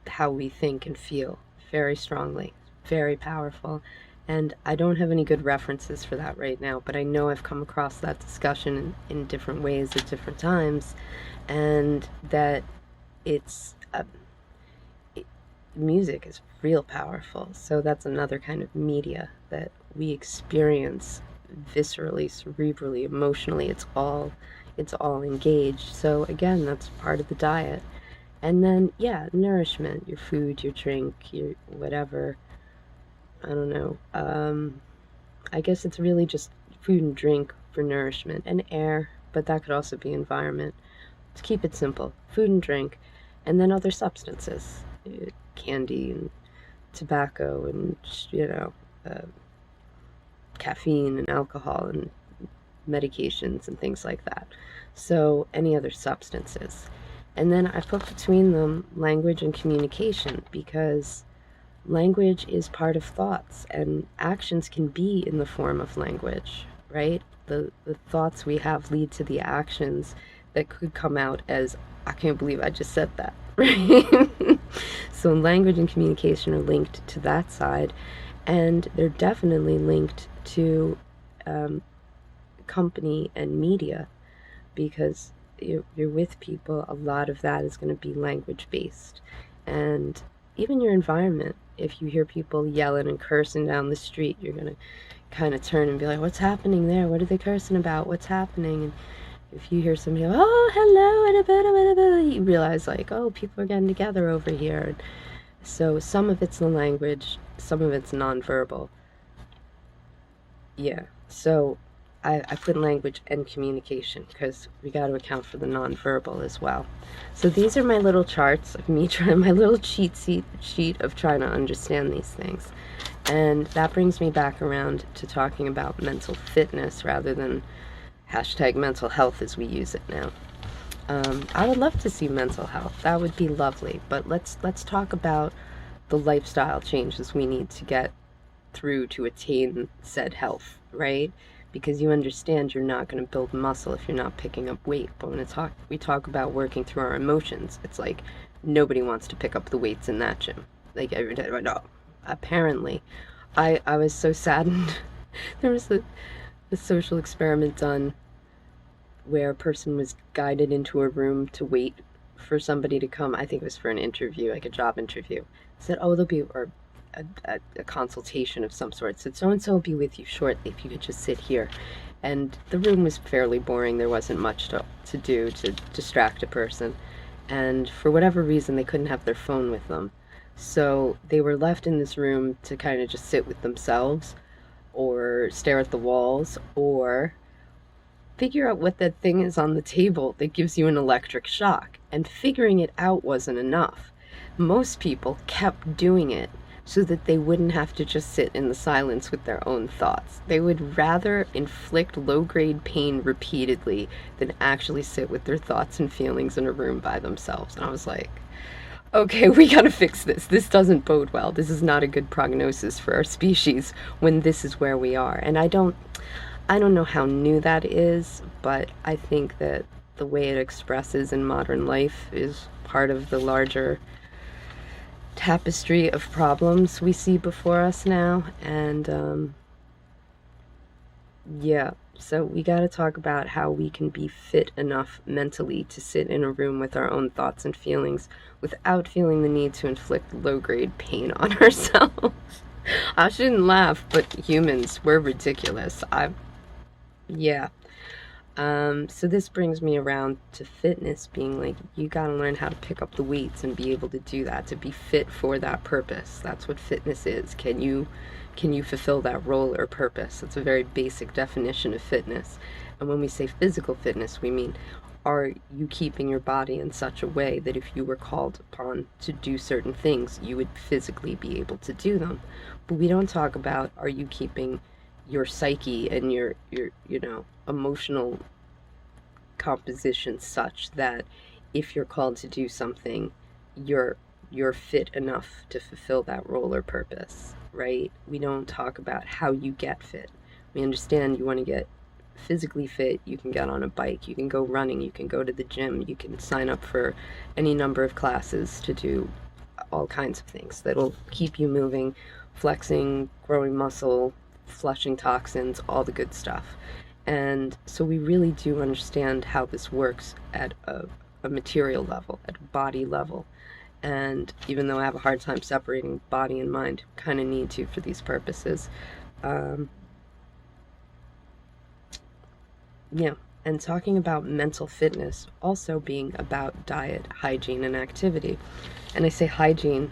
how we think and feel very strongly, very powerful. And I don't have any good references for that right now, but I know I've come across that discussion in different ways at different times, and that it's it, music is real powerful. So that's another kind of media that we experience viscerally, cerebrally, emotionally. It's all engaged. So again, that's part of the diet. And then, yeah, nourishment, your food, your drink, your whatever. I don't know. I guess it's really just food and drink for nourishment and air, but that could also be environment. To keep it simple, food and drink, and then other substances, candy and tobacco and, uh, caffeine and alcohol and medications and things like that. So, any other substances. And then I put between them language and communication because language is part of thoughts and actions can be in the form of language, right? The thoughts we have lead to the actions that could come out as, I can't believe I just said that, right? So language and communication are linked to that side, and they're definitely linked to um, company and media because you're with people. A lot of that is going to be language based, and even your environment. If you hear people yelling and cursing down the street, you're going to kind of turn and be like, what's happening there? What are they cursing about? What's happening? And if you hear somebody go, oh, hello, you realize, like, oh, people are getting together over here. And so some of it's the language, some of it's nonverbal. Yeah. So I put language and communication because we got to account for the nonverbal as well. So these are my little charts of me trying, my little sheet of trying to understand these things. And that brings me back around to talking about mental fitness rather than hashtag mental health as we use it now. I would love to see mental health. That would be lovely. But let's talk about the lifestyle changes we need to get through to attain said health, right? Because you understand you're not going to build muscle if you're not picking up weight. But when we talk about working through our emotions, it's like nobody wants to pick up the weights in that gym. Like every day, no. Apparently, I was so saddened. There was a social experiment done where a person was guided into a room to wait for somebody to come. I think it was for an interview, like a job interview. Said, oh, there'll be, or a consultation of some sort. Said, so and so will be with you shortly if you could just sit here. And the room was fairly boring. There wasn't much to do to distract a person. And for whatever reason, they couldn't have their phone with them. So they were left in this room to kind of just sit with themselves or stare at the walls or figure out what that thing is on the table that gives you an electric shock. And figuring it out wasn't enough. Most people kept doing it so that they wouldn't have to just sit in the silence with their own thoughts. They would rather inflict low-grade pain repeatedly than actually sit with their thoughts and feelings in a room by themselves. And I was like, Okay, we gotta fix this. This doesn't bode well. This is not a good prognosis for our species when this is where we are. And I don't know how new that is, but I think that the way it expresses in modern life is part of the larger tapestry of problems we see before us now. And yeah, so we got to talk about how we can be fit enough mentally to sit in a room with our own thoughts and feelings without feeling the need to inflict low grade pain on ourselves. I shouldn't laugh, but humans, we're ridiculous. Yeah. So this brings me around to fitness being like, you gotta learn how to pick up the weights and be able to do that, to be fit for that purpose. That's what fitness is. Can you fulfill that role or purpose? It's a very basic definition of fitness. And when we say physical fitness, we mean, are you keeping your body in such a way that if you were called upon to do certain things, you would physically be able to do them? But we don't talk about, are you keeping your psyche and your emotional composition such that if you're called to do something, you're you're fit enough to fulfill that role or purpose, right? We don't talk about how you get fit. We understand you want to get physically fit, you can get on a bike, you can go running, you can go to the gym, you can sign up for any number of classes to do all kinds of things that'll keep you moving, flexing, growing muscle, flushing toxins, all the good stuff. And so we really do understand how this works at a material level, at a body level. And even though I have a hard time separating body and mind, kind of need to for these purposes. Um, yeah. And talking about mental fitness also being about diet, hygiene, and activity. And I say hygiene,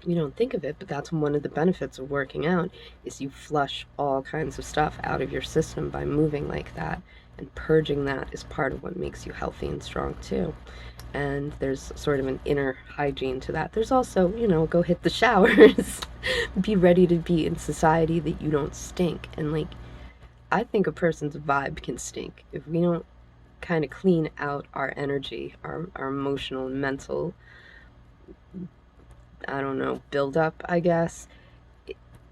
you don't think of it, but that's one of the benefits of working out is you flush all kinds of stuff out of your system by moving like that. And purging that is part of what makes you healthy and strong too. And there's sort of an inner hygiene to that. There's also, go hit the showers. Be ready to be in society that you don't stink. And like, I think a person's vibe can stink if we don't kind of clean out our energy, our emotional and mental, I don't know, build up, I guess.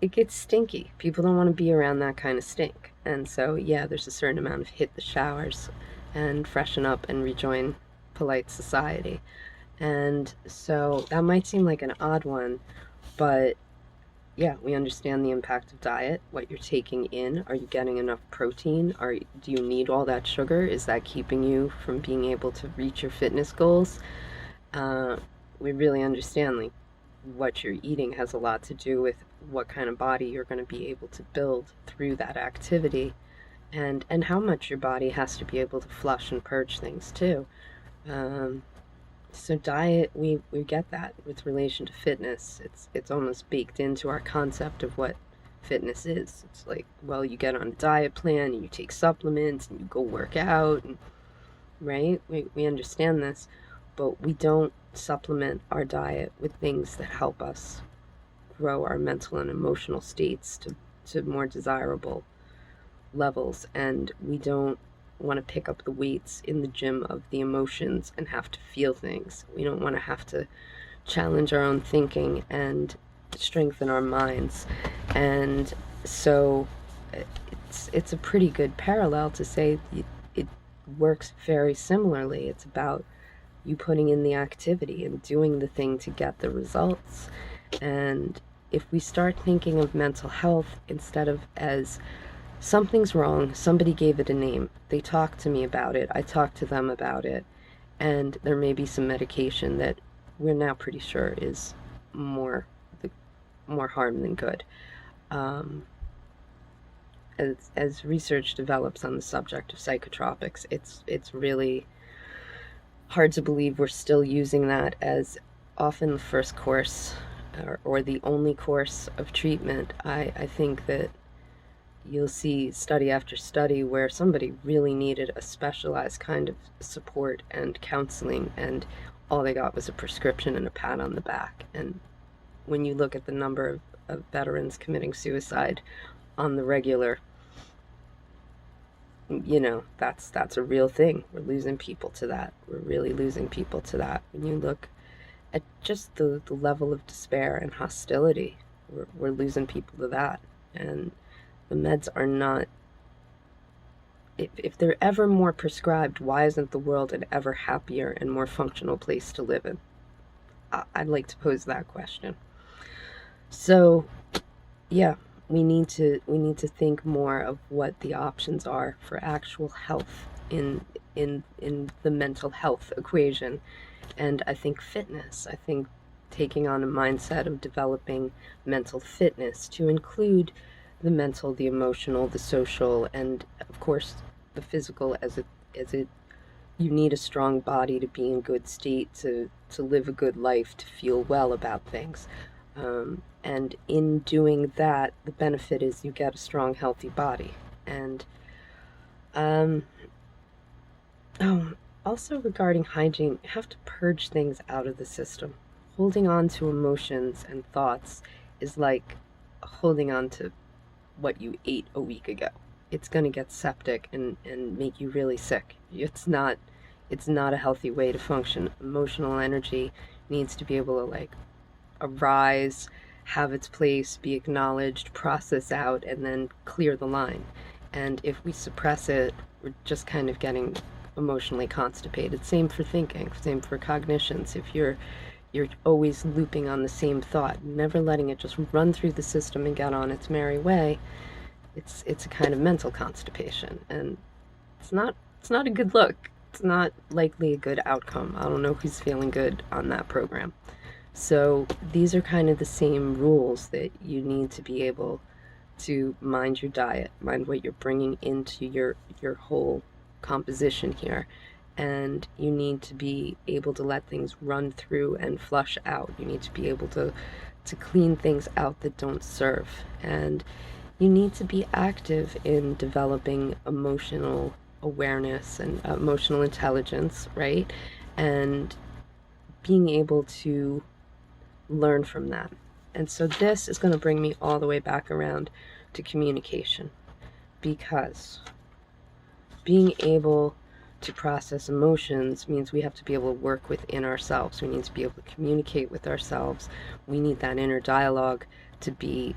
It gets stinky. People don't want to be around that kind of stink. And so, yeah, there's a certain amount of hit the showers and freshen up and rejoin polite society. And so that might seem like an odd one, but yeah, we understand the impact of diet, what you're taking in. Are you getting enough protein? Do you need all that sugar? Is that keeping you from being able to reach your fitness goals? Uh, we really understand like what you're eating has a lot to do with what kind of body you're going to be able to build through that activity, and how much your body has to be able to flush and purge things too. Um, so diet, we get that with relation to fitness. It's almost baked into our concept of what fitness is. It's like, well, you get on a diet plan and you take supplements and you go work out, and right? We understand this, but we don't supplement our diet with things that help us grow our mental and emotional states to more desirable levels. And we don't want to pick up the weights in the gym of the emotions and have to feel things. We don't want to have to challenge our own thinking and strengthen our minds. And so it's a pretty good parallel to say it works very similarly. It's about you putting in the activity and doing the thing to get the results. And if we start thinking of mental health instead of as something's wrong, somebody gave it a name, they talked to me about it, I talked to them about it, and there may be some medication that we're now pretty sure is more more harm than good. Um, as research develops on the subject of psychotropics, it's really hard to believe we're still using that as often the first course or the only course of treatment. I think that you'll see study after study where somebody really needed a specialized kind of support and counseling, and all they got was a prescription and a pat on the back. And when you look at the number of veterans committing suicide on the regular, that's a real thing. We're losing people to that. We're really losing people to that. When you look at just the level of despair and hostility. We're losing people to that. And the meds are not, if they're ever more prescribed, why isn't the world an ever happier and more functional place to live in? I'd like to pose that question. So, yeah, we need to think more of what the options are for actual health in the mental health equation. And I think fitness, I think taking on a mindset of developing mental fitness to include the mental, the emotional, the social, and of course the physical, as it you need a strong body to be in good state, to live a good life, to feel well about things. And in doing that, the benefit is you get a strong, healthy body. And um, oh, also regarding hygiene, you have to purge things out of the system. Holding on to emotions and thoughts is like holding on to what you ate a week ago. It's going to get septic and make you really sick. It's not a healthy way to function. Emotional energy needs to be able to like arise, have its place, be acknowledged, process out, and then clear the line. And if we suppress it, we're just kind of getting emotionally constipated. Same for thinking, same for cognitions. If you're always looping on the same thought, never letting it just run through the system and get on its merry way, it's a kind of mental constipation, and it's not a good look. It's not likely a good outcome. I don't know who's feeling good on that program. So these are kind of the same rules that you need to be able to mind your diet, mind what you're bringing into your whole composition here. And you need to be able to let things run through and flush out. You need to be able to clean things out that don't serve. And you need to be active in developing emotional awareness and emotional intelligence, right? And being able to learn from that. And so this is going to bring me all the way back around to communication, because being able to process emotions means we have to be able to work within ourselves. We need to be able to communicate with ourselves. We need that inner dialogue to be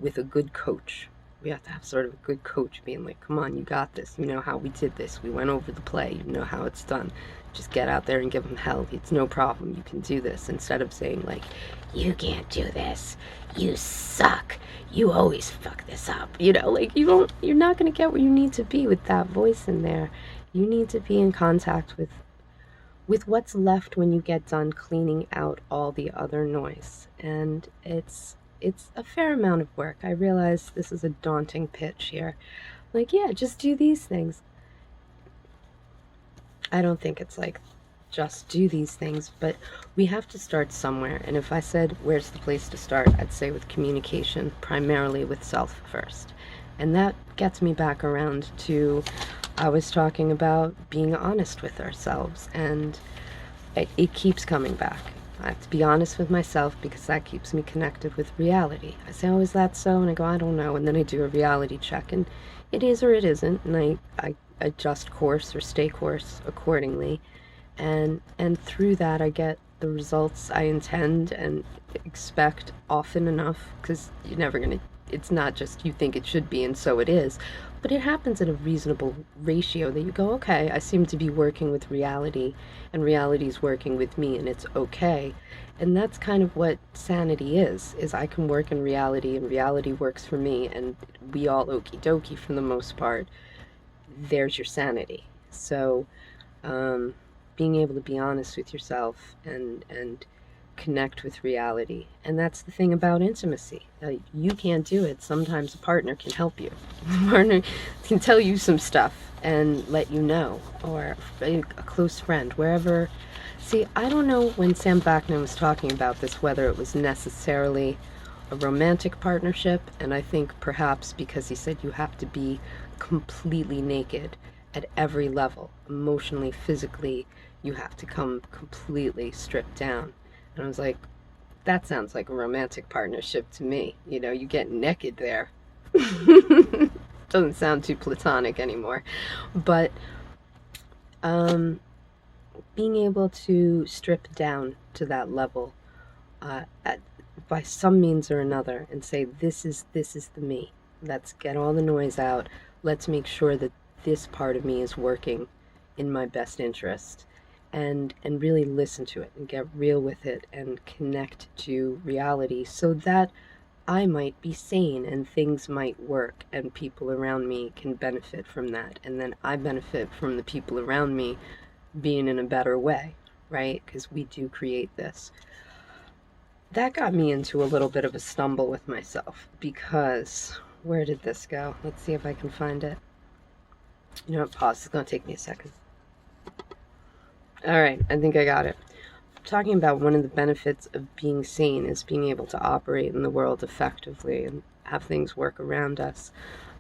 with a good coach. We have to have sort of a good coach being like, come on, you got this. You know how we did this. We went over the play. You know how it's done. Just get out there and give them hell. It's no problem. You can do this. Instead of saying like, you can't do this. You suck. You always fuck this up. Like you're not going to get where you need to be with that voice in there. You need to be in contact with what's left when you get done cleaning out all the other noise. And it's a fair amount of work. I realize this is a daunting pitch here. Like, yeah, just do these things. I don't think it's like just do these things, but we have to start somewhere. And if I said where's the place to start, I'd say with communication, primarily with self first. And that gets me back around to I was talking about being honest with ourselves, and it keeps coming back. I have to be honest with myself because that keeps me connected with reality. I say, oh, is that so? And I go, I don't know. And then I do a reality check, and it is or it isn't. And I adjust course or stay course accordingly. And through that, I get the results I intend and expect often enough, because you're never going to, it's not just you think it should be and so it is, but it happens at a reasonable ratio that you go, okay, I seem to be working with reality and reality's working with me, and it's okay. And that's kind of what sanity is I can work in reality and reality works for me, and we all okie dokie for the most part. There's your sanity. So being able to be honest with yourself and connect with reality. And that's the thing about intimacy. You can't do it. Sometimes a partner can help you. A partner can tell you some stuff and let you know, or a close friend, wherever. See, I don't know when Sam Vaknin was talking about this, whether it was necessarily a romantic partnership, and I think perhaps because he said you have to be completely naked at every level, emotionally, physically, you have to come completely stripped down. And I was like, that sounds like a romantic partnership to me. You get naked there. Doesn't sound too platonic anymore. But being able to strip down to that level at, by some means or another and say, this is the me. Let's get all the noise out. Let's make sure that this part of me is working in my best interest, and really listen to it and get real with it and connect to reality so that I might be sane and things might work and people around me can benefit from that, and then I benefit from the people around me being in a better way, right? Because we do create this. That got me into a little bit of a stumble with myself because where did this go? Let's see if I can find it. You know what? Pause. It's going to take me a second. All right, I think I got it. I'm talking about one of the benefits of being sane is being able to operate in the world effectively and have things work around us.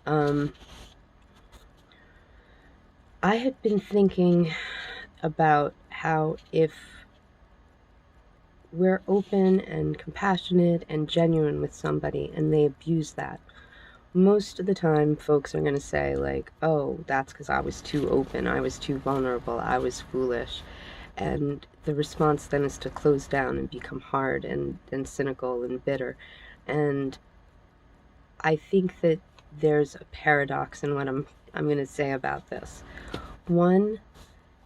I had been thinking about how if we're open and compassionate and genuine with somebody and they abuse that, most of the time folks are going to say like, oh, that's because I was too open, I was too vulnerable, I was foolish. And the response then is to close down and become hard and cynical and bitter. And I think that there's a paradox in what I'm going to say about this. One,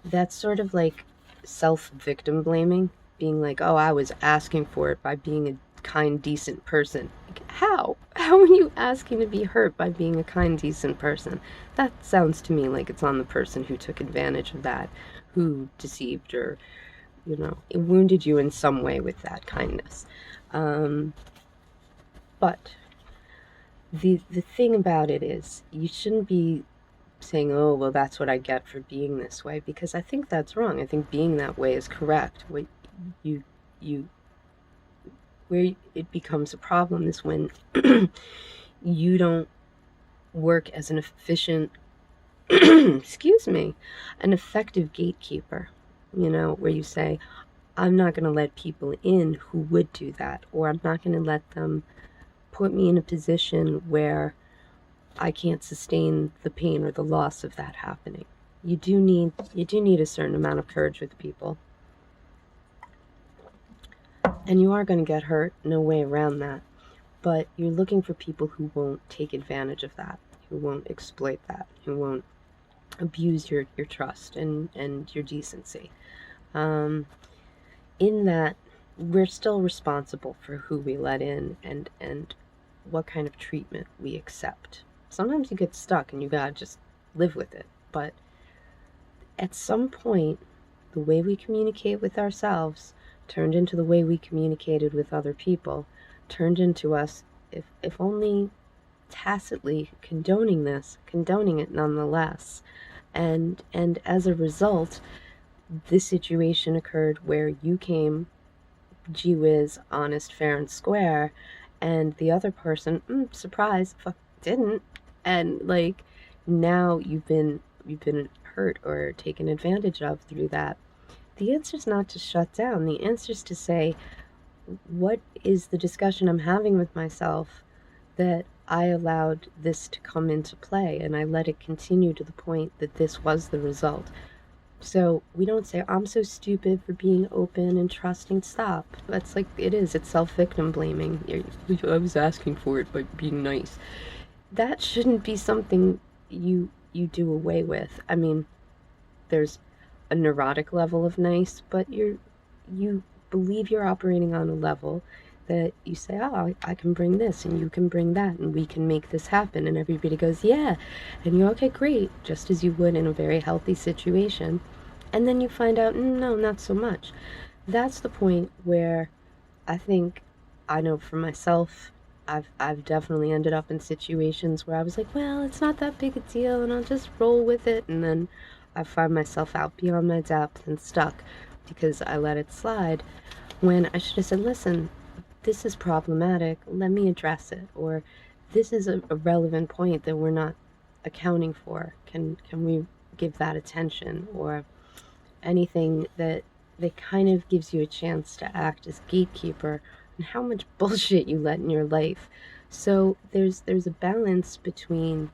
that's sort of like self-victim blaming, being like, oh, I was asking for it by being a kind, decent person. Like, how? How are you asking to be hurt by being a kind, decent person? That sounds to me like it's on the person who took advantage of that, who deceived or, it wounded you in some way with that kindness. But the thing about it is, you shouldn't be saying, oh, well, that's what I get for being this way, because I think that's wrong. I think being that way is correct. What you where it becomes a problem is when you don't work as an efficient excuse me, an effective gatekeeper, where you say, I'm not going to let people in who would do that, or I'm not going to let them put me in a position where I can't sustain the pain or the loss of that happening. You do need a certain amount of courage with people. And you are going to get hurt, no way around that. But you're looking for people who won't take advantage of that, who won't exploit that, who won't abuse your trust and your decency. In that, we're still responsible for who we let in and what kind of treatment we accept. Sometimes you get stuck and you gotta just live with it. But at some point, the way we communicate with ourselves turned into the way we communicated with other people, turned into us, if only tacitly condoning it nonetheless. And as a result, this situation occurred where you came, gee whiz, honest, fair, and square, and the other person, surprise, didn't. And like, now you've been hurt or taken advantage of through that. The answer is not to shut down. The answer is to say, what is the discussion I'm having with myself that I allowed this to come into play and I let it continue to the point that this was the result. So we don't say, I'm so stupid for being open and trusting. Stop. That's like, it's self-victim blaming. I was asking for it by being nice. That shouldn't be something you do away with. I mean, there's a neurotic level of nice, but you believe you're operating on a level that you say, oh, I can bring this and you can bring that and we can make this happen, and everybody goes, yeah, and you're okay, great, just as you would in a very healthy situation. And then you find out, no, not so much. That's the point where I think, I know for myself, I've definitely ended up in situations where I was like, well, it's not that big a deal and I'll just roll with it, and then I find myself out beyond my depth and stuck because I let it slide, when I should have said, listen, this is problematic, let me address it, or this is a relevant point that we're not accounting for, can we give that attention, or anything that kind of gives you a chance to act as gatekeeper and how much bullshit you let in your life. So there's a balance between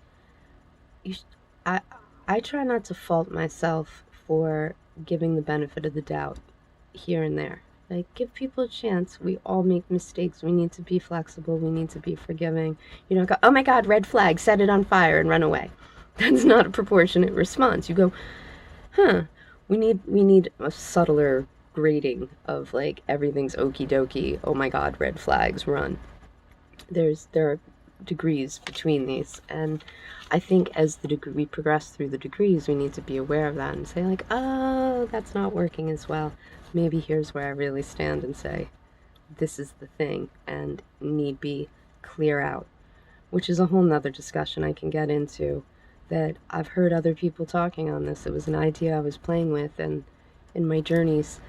I try not to fault myself for giving the benefit of the doubt here and there. Like, give people a chance. We all make mistakes. We need to be flexible. We need to be forgiving. You don't go, oh my God, red flag, set it on fire and run away. That's not a proportionate response. You go, huh, we need a subtler grading of like everything's okie dokie. Oh my God, red flags, run. There are degrees between these, and I think as we progress through the degrees, we need to be aware of that and say like, oh, that's not working as well. Maybe here's where I really stand and say, this is the thing, and need be clear out, which is a whole nother discussion I can get into that I've heard other people talking on this. It was an idea I was playing with, and in my journeys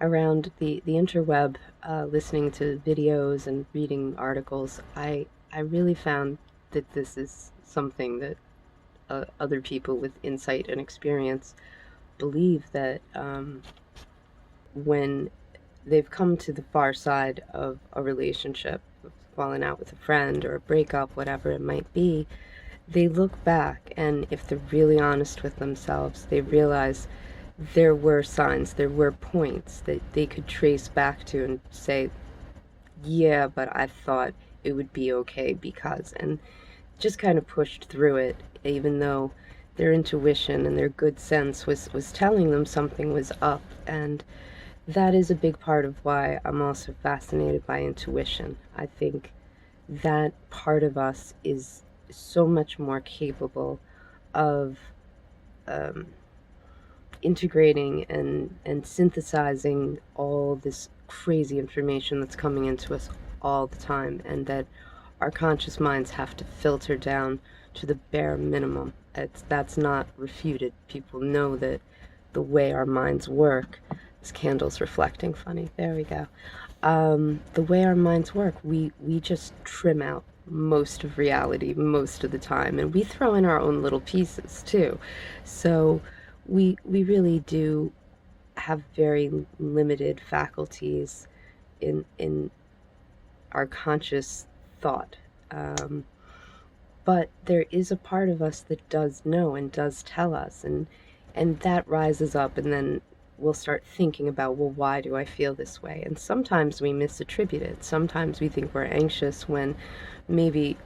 around the interweb, listening to videos and reading articles, I really found that this is something that other people with insight and experience believe that when they've come to the far side of a relationship, falling out with a friend or a breakup, whatever it might be, they look back, and if they're really honest with themselves, they realize there were signs, there were points that they could trace back to and say, yeah, but I thought it would be okay because, and just kind of pushed through it, even though their intuition and their good sense was telling them something was up. And that is a big part of why I'm also fascinated by intuition. I think that part of us is so much more capable of um, integrating and synthesizing all this crazy information that's coming into us all the time, and that our conscious minds have to filter down to the bare minimum. That's not refuted. People know that the way our minds work, this candle's reflecting funny, there we go. The way our minds work, we just trim out most of reality most of the time, and we throw in our own little pieces too. So we really do have very limited faculties in our conscious thought. But there is a part of us that does know and does tell us, and that rises up, and then we'll start thinking about, well, why do I feel this way? And sometimes we misattribute it. Sometimes we think we're anxious when maybe,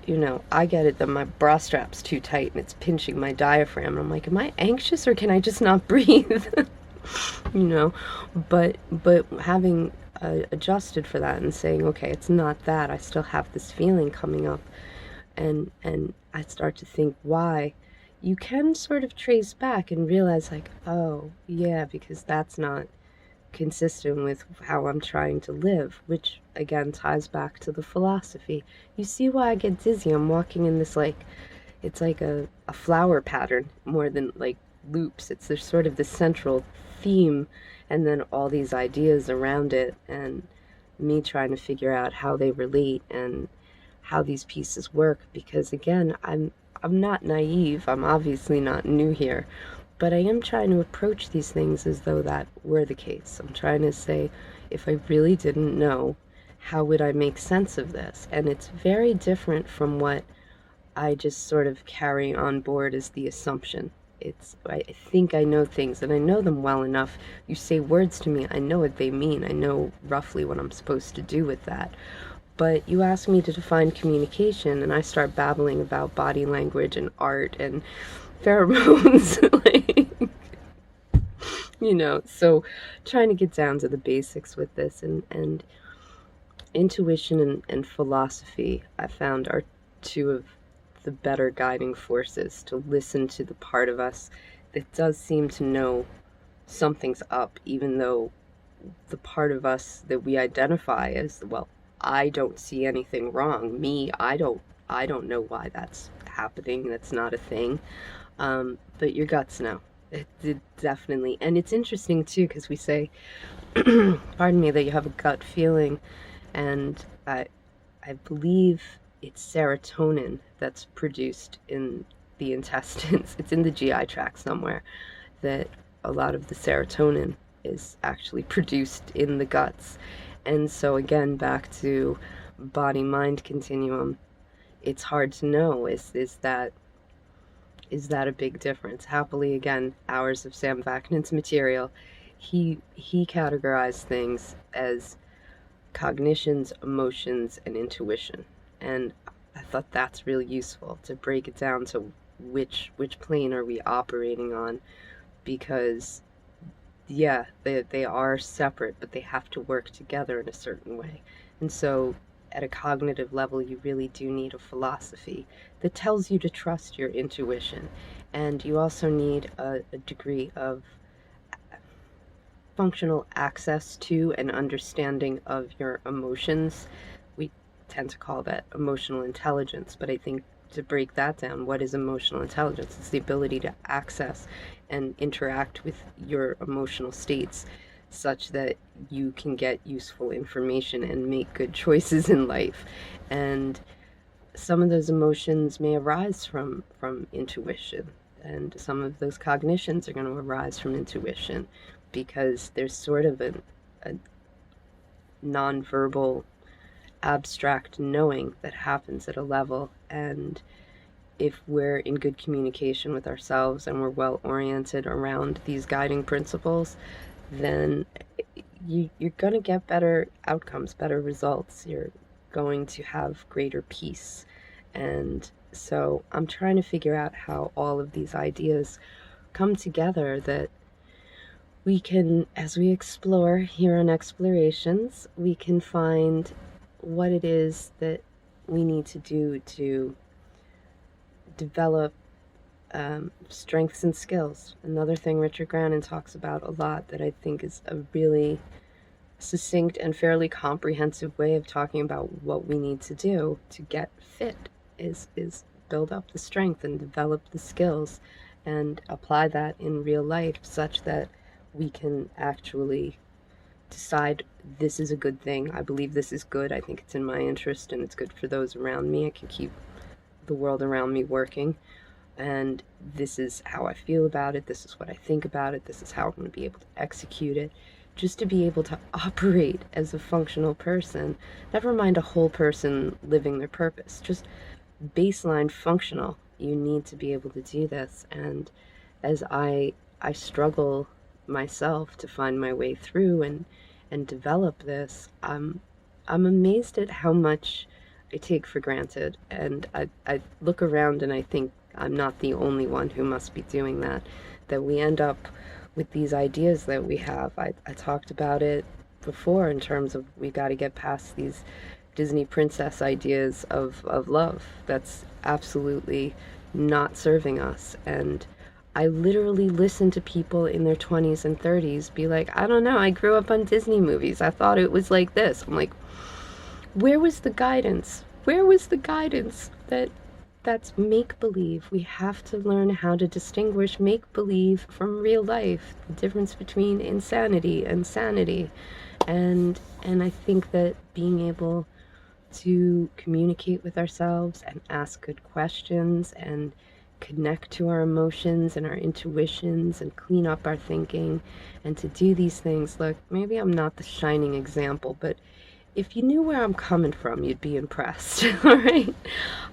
I get it that my bra strap's too tight and it's pinching my diaphragm. And I'm like, am I anxious or can I just not breathe? you know, but having adjusted for that and saying, okay, it's not that. I still have this feeling coming up, and I start to think why. You can sort of trace back and realize like, oh yeah, because that's not consistent with how I'm trying to live, which again ties back to the philosophy. You see why I get dizzy? I'm walking in this like, it's like a flower pattern more than like loops. There's sort of the central theme and then all these ideas around it, and me trying to figure out how they relate and how these pieces work, because again, I'm not naive. I'm obviously not new here, but I am trying to approach these things as though that were the case. I'm trying to say, if I really didn't know, how would I make sense of this? And it's very different from what I just sort of carry on board as the assumption. I think I know things, and I know them well enough. You say words to me, I know what they mean. I know roughly what I'm supposed to do with that. But you ask me to define communication, and I start babbling about body language and art and pheromones, like, so trying to get down to the basics with this, and intuition and philosophy, I found, are two of the better guiding forces to listen to the part of us that does seem to know something's up, even though the part of us that we identify as, well, I don't see anything wrong. I don't know why that's happening. That's not a thing. But your guts know. It definitely. And it's interesting too, because we say, pardon me, that you have a gut feeling, and I believe it's serotonin that's produced in the intestines. It's in the GI tract somewhere, that a lot of the serotonin is actually produced in the guts. And so again, back to body-mind continuum, it's hard to know, is that a big difference? Happily, again, hours of Sam Vaknin's material, he categorized things as cognitions, emotions, and intuition. And I thought that's really useful to break it down to which plane are we operating on, because yeah, they are separate, but they have to work together in a certain way. And so at a cognitive level, you really do need a philosophy that tells you to trust your intuition. And you also need a degree of functional access to and understanding of your emotions. We tend to call that emotional intelligence, but I think to break that down, what is emotional intelligence? It's the ability to access and interact with your emotional states such that you can get useful information and make good choices in life. And some of those emotions may arise from intuition, and some of those cognitions are going to arise from intuition, because there's sort of a nonverbal abstract knowing that happens at a level. And if we're in good communication with ourselves and we're well oriented around these guiding principles, then you're going to get better outcomes, better results. You're going to have greater peace. And so I'm trying to figure out how all of these ideas come together, that we can, as we explore here on Explorations, we can find what it is that we need to do to develop strengths and skills. Another thing Richard Grannon talks about a lot that I think is a really succinct and fairly comprehensive way of talking about what we need to do to get fit is build up the strength and develop the skills and apply that in real life, such that we can actually decide, this is a good thing, I believe this is good, I think it's in my interest and it's good for those around me, I can keep the world around me working, and this is how I feel about it, this is what I think about it, this is how I'm going to be able to execute it. Just to be able to operate as a functional person, never mind a whole person living their purpose, just baseline functional. You need to be able to do this. And as I struggle myself to find my way through and develop this, I'm amazed at how much I take for granted. And I look around and I think I'm not the only one who must be doing that, that we end up with these ideas that we have. I talked about it before in terms of we got to get past these Disney princess ideas of love. That's absolutely not serving us. And I literally listen to people in their 20s and 30s be like, I don't know, I grew up on Disney movies. I thought it was like this. I'm like, where was the guidance? Where was the guidance that's make-believe? We have to learn how to distinguish make-believe from real life, the difference between insanity and sanity. And I think that being able to communicate with ourselves and ask good questions and connect to our emotions and our intuitions and clean up our thinking and to do these things. Look, maybe I'm not the shining example, but if you knew where I'm coming from, you'd be impressed. All right.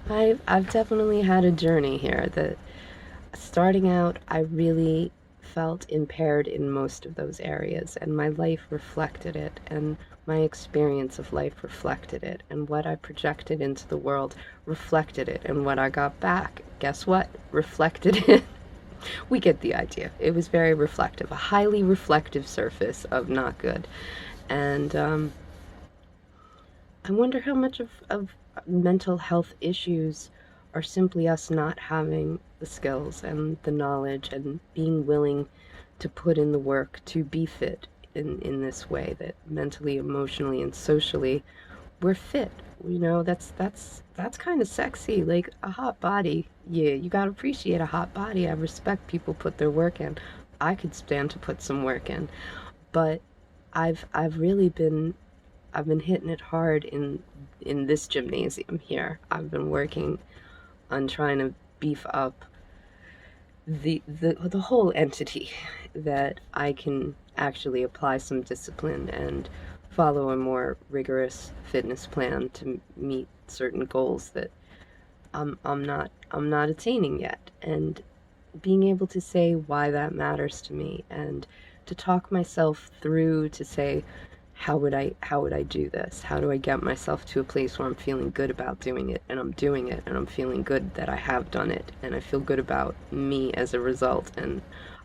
I've definitely had a journey here that, starting out, I really felt impaired in most of those areas, and my life reflected it, and my experience of life reflected it, and what I projected into the world reflected it, and what I got back, guess what? Reflected it. We get the idea. It was very reflective, a highly reflective surface of not good. And I wonder how much of mental health issues are simply us not having the skills and the knowledge and being willing to put in the work to be fit in this way, that mentally, emotionally, and socially we're fit. You know, that's kind of sexy, like a hot body. Yeah, you gotta appreciate a hot body. I respect people put their work in. I could stand to put some work in, but I've really been I've been hitting it hard in this gymnasium here. I've been working on trying to beef up the whole entity, that I can actually apply some discipline and follow a more rigorous fitness plan to meet certain goals that I'm not attaining yet, and being able to say why that matters to me and to talk myself through to say, how would I do this? How do I get myself to a place where I'm feeling good about doing it, and I'm doing it, and I'm feeling good that I have done it, and I feel good about me as a result, and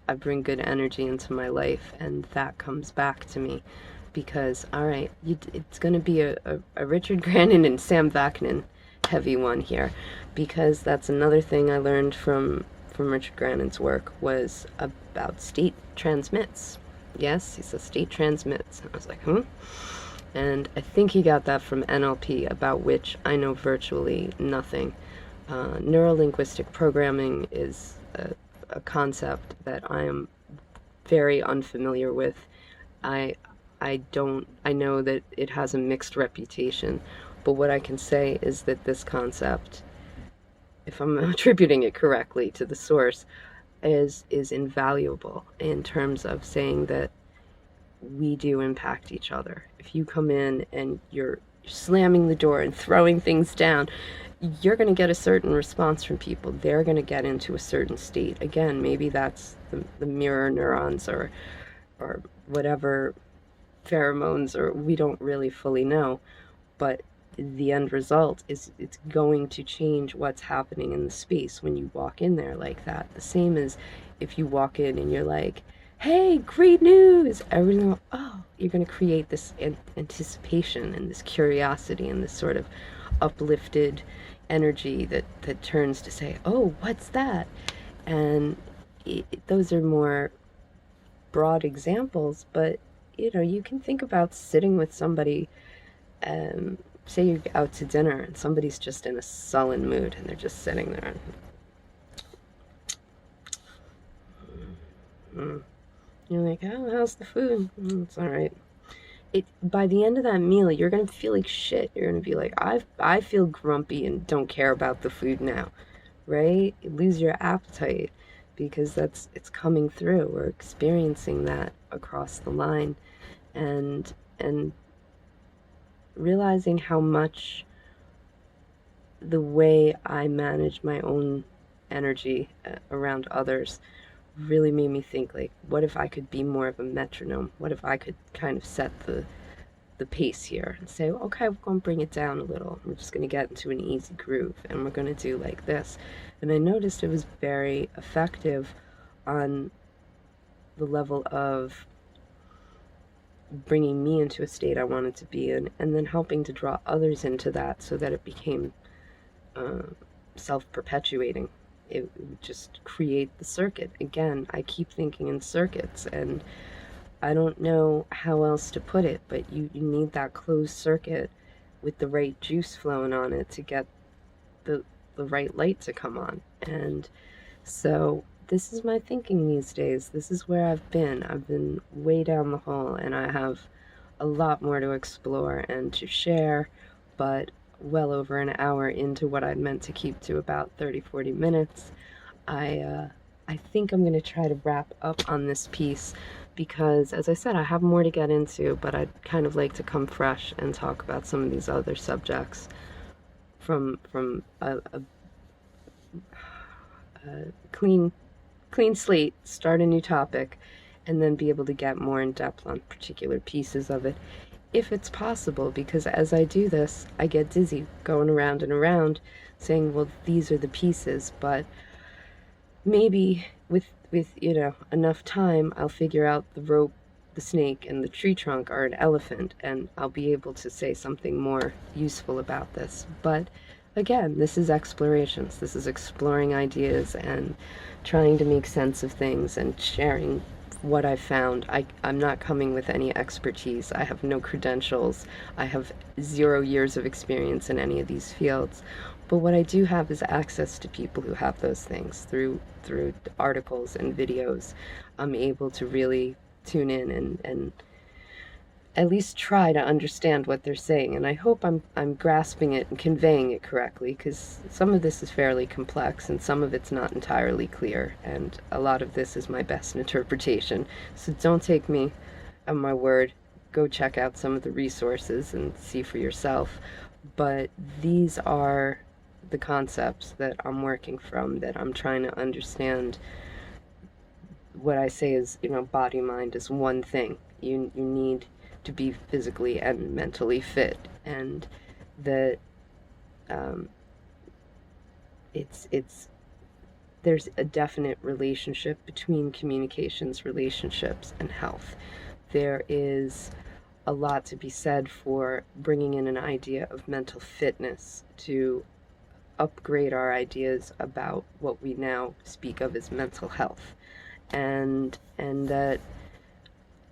I bring good energy into my life, and that comes back to me. Because, all right, it's going to be a Richard Grannon and Sam Vaknin heavy one here, because that's another thing I learned from Richard Grannon's work was about state transmits. Yes, he says state transmits. And I was like, hmm? And I think he got that from NLP, about which I know virtually nothing. Neurolinguistic programming is a concept that I am very unfamiliar with. I I know that it has a mixed reputation, but what I can say is that this concept, if I'm attributing it correctly to the source, is invaluable in terms of saying that we do impact each other. If you come in and you're slamming the door and throwing things down, you're going to get a certain response from people. They're going to get into a certain state. Again, maybe that's the mirror neurons or whatever pheromones, or we don't really fully know, but the end result is it's going to change what's happening in the space when you walk in there like that. The same as if you walk in and you're like, hey, great news, everything, oh, you're going to create this anticipation and this curiosity and this sort of uplifted energy that turns to say, oh, what's that? And those are more broad examples, but you can think about sitting with somebody, say you're out to dinner and somebody's just in a sullen mood and they're just sitting there and you're like, oh, how's the food? It's all right. By the end of that meal, you're gonna feel like shit. You're gonna be like, I feel grumpy and don't care about the food now, right? You lose your appetite because it's coming through. We're experiencing that across the line, and realizing how much the way I manage my own energy around others really made me think, like, what if I could be more of a metronome? What if I could kind of set the pace here and say, okay, we're going to bring it down a little. We're just going to get into an easy groove and we're going to do like this. And I noticed it was very effective on the level of bringing me into a state I wanted to be in, and then helping to draw others into that so that it became self-perpetuating. It would just create the circuit. Again, I keep thinking in circuits, and I don't know how else to put it, but you need that closed circuit with the right juice flowing on it to get the right light to come on. And so this is my thinking these days. This is where I've been. I've been way down the hole, and I have a lot more to explore and to share, but well over an hour into what I'd meant to keep to about 30-40 minutes. I think I'm going to try to wrap up on this piece because, as I said, I have more to get into, but I'd kind of like to come fresh and talk about some of these other subjects from a clean slate, start a new topic, and then be able to get more in depth on particular pieces of it, if it's possible, because as I do this, I get dizzy going around and around saying, well, these are the pieces, but maybe with enough time, I'll figure out the rope, the snake, and the tree trunk are an elephant, and I'll be able to say something more useful about this. But again, this is explorations. This is exploring ideas and trying to make sense of things and sharing what I've found. I'm not coming with any expertise. I have no credentials. I have 0 years of experience in any of these fields. But what I do have is access to people who have those things through articles and videos. I'm able to really tune in and at least try to understand what they're saying, and I hope I'm grasping it and conveying it correctly, because some of this is fairly complex and some of it's not entirely clear, and a lot of this is my best interpretation. So don't take me on my word. Go check out some of the resources and see for yourself. But these are the concepts that I'm working from, that I'm trying to understand what I say is, body mind is one thing. You need to be physically and mentally fit, and that um, it's there's a definite relationship between communications, relationships, and health. There is a lot to be said for bringing in an idea of mental fitness to upgrade our ideas about what we now speak of as mental health, and that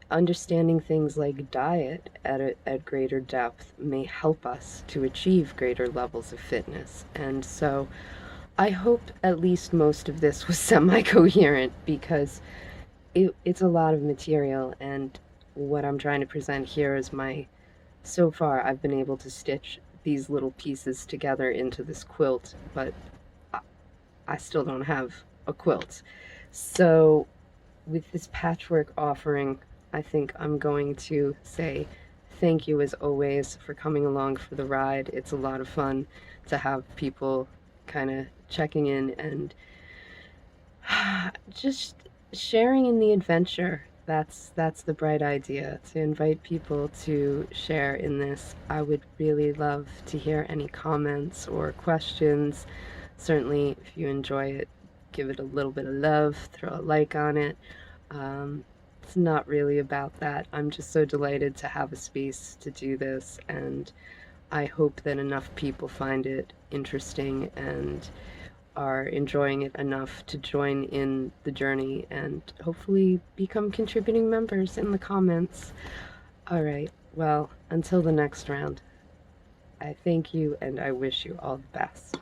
understanding things like diet at greater depth may help us to achieve greater levels of fitness. And so I hope at least most of this was semi-coherent, because it's a lot of material, and what I'm trying to present here is so far I've been able to stitch these little pieces together into this quilt, but I still don't have a quilt. So with this patchwork offering, I think I'm going to say thank you as always for coming along for the ride. It's a lot of fun to have people kind of checking in and just sharing in the adventure. That's the bright idea, to invite people to share in this. I would really love to hear any comments or questions. Certainly, if you enjoy it, give it a little bit of love, throw a like on it. It's not really about that. I'm just so delighted to have a space to do this, and I hope that enough people find it interesting and are enjoying it enough to join in the journey and hopefully become contributing members in the comments. All right, well, until the next round, I thank you and I wish you all the best.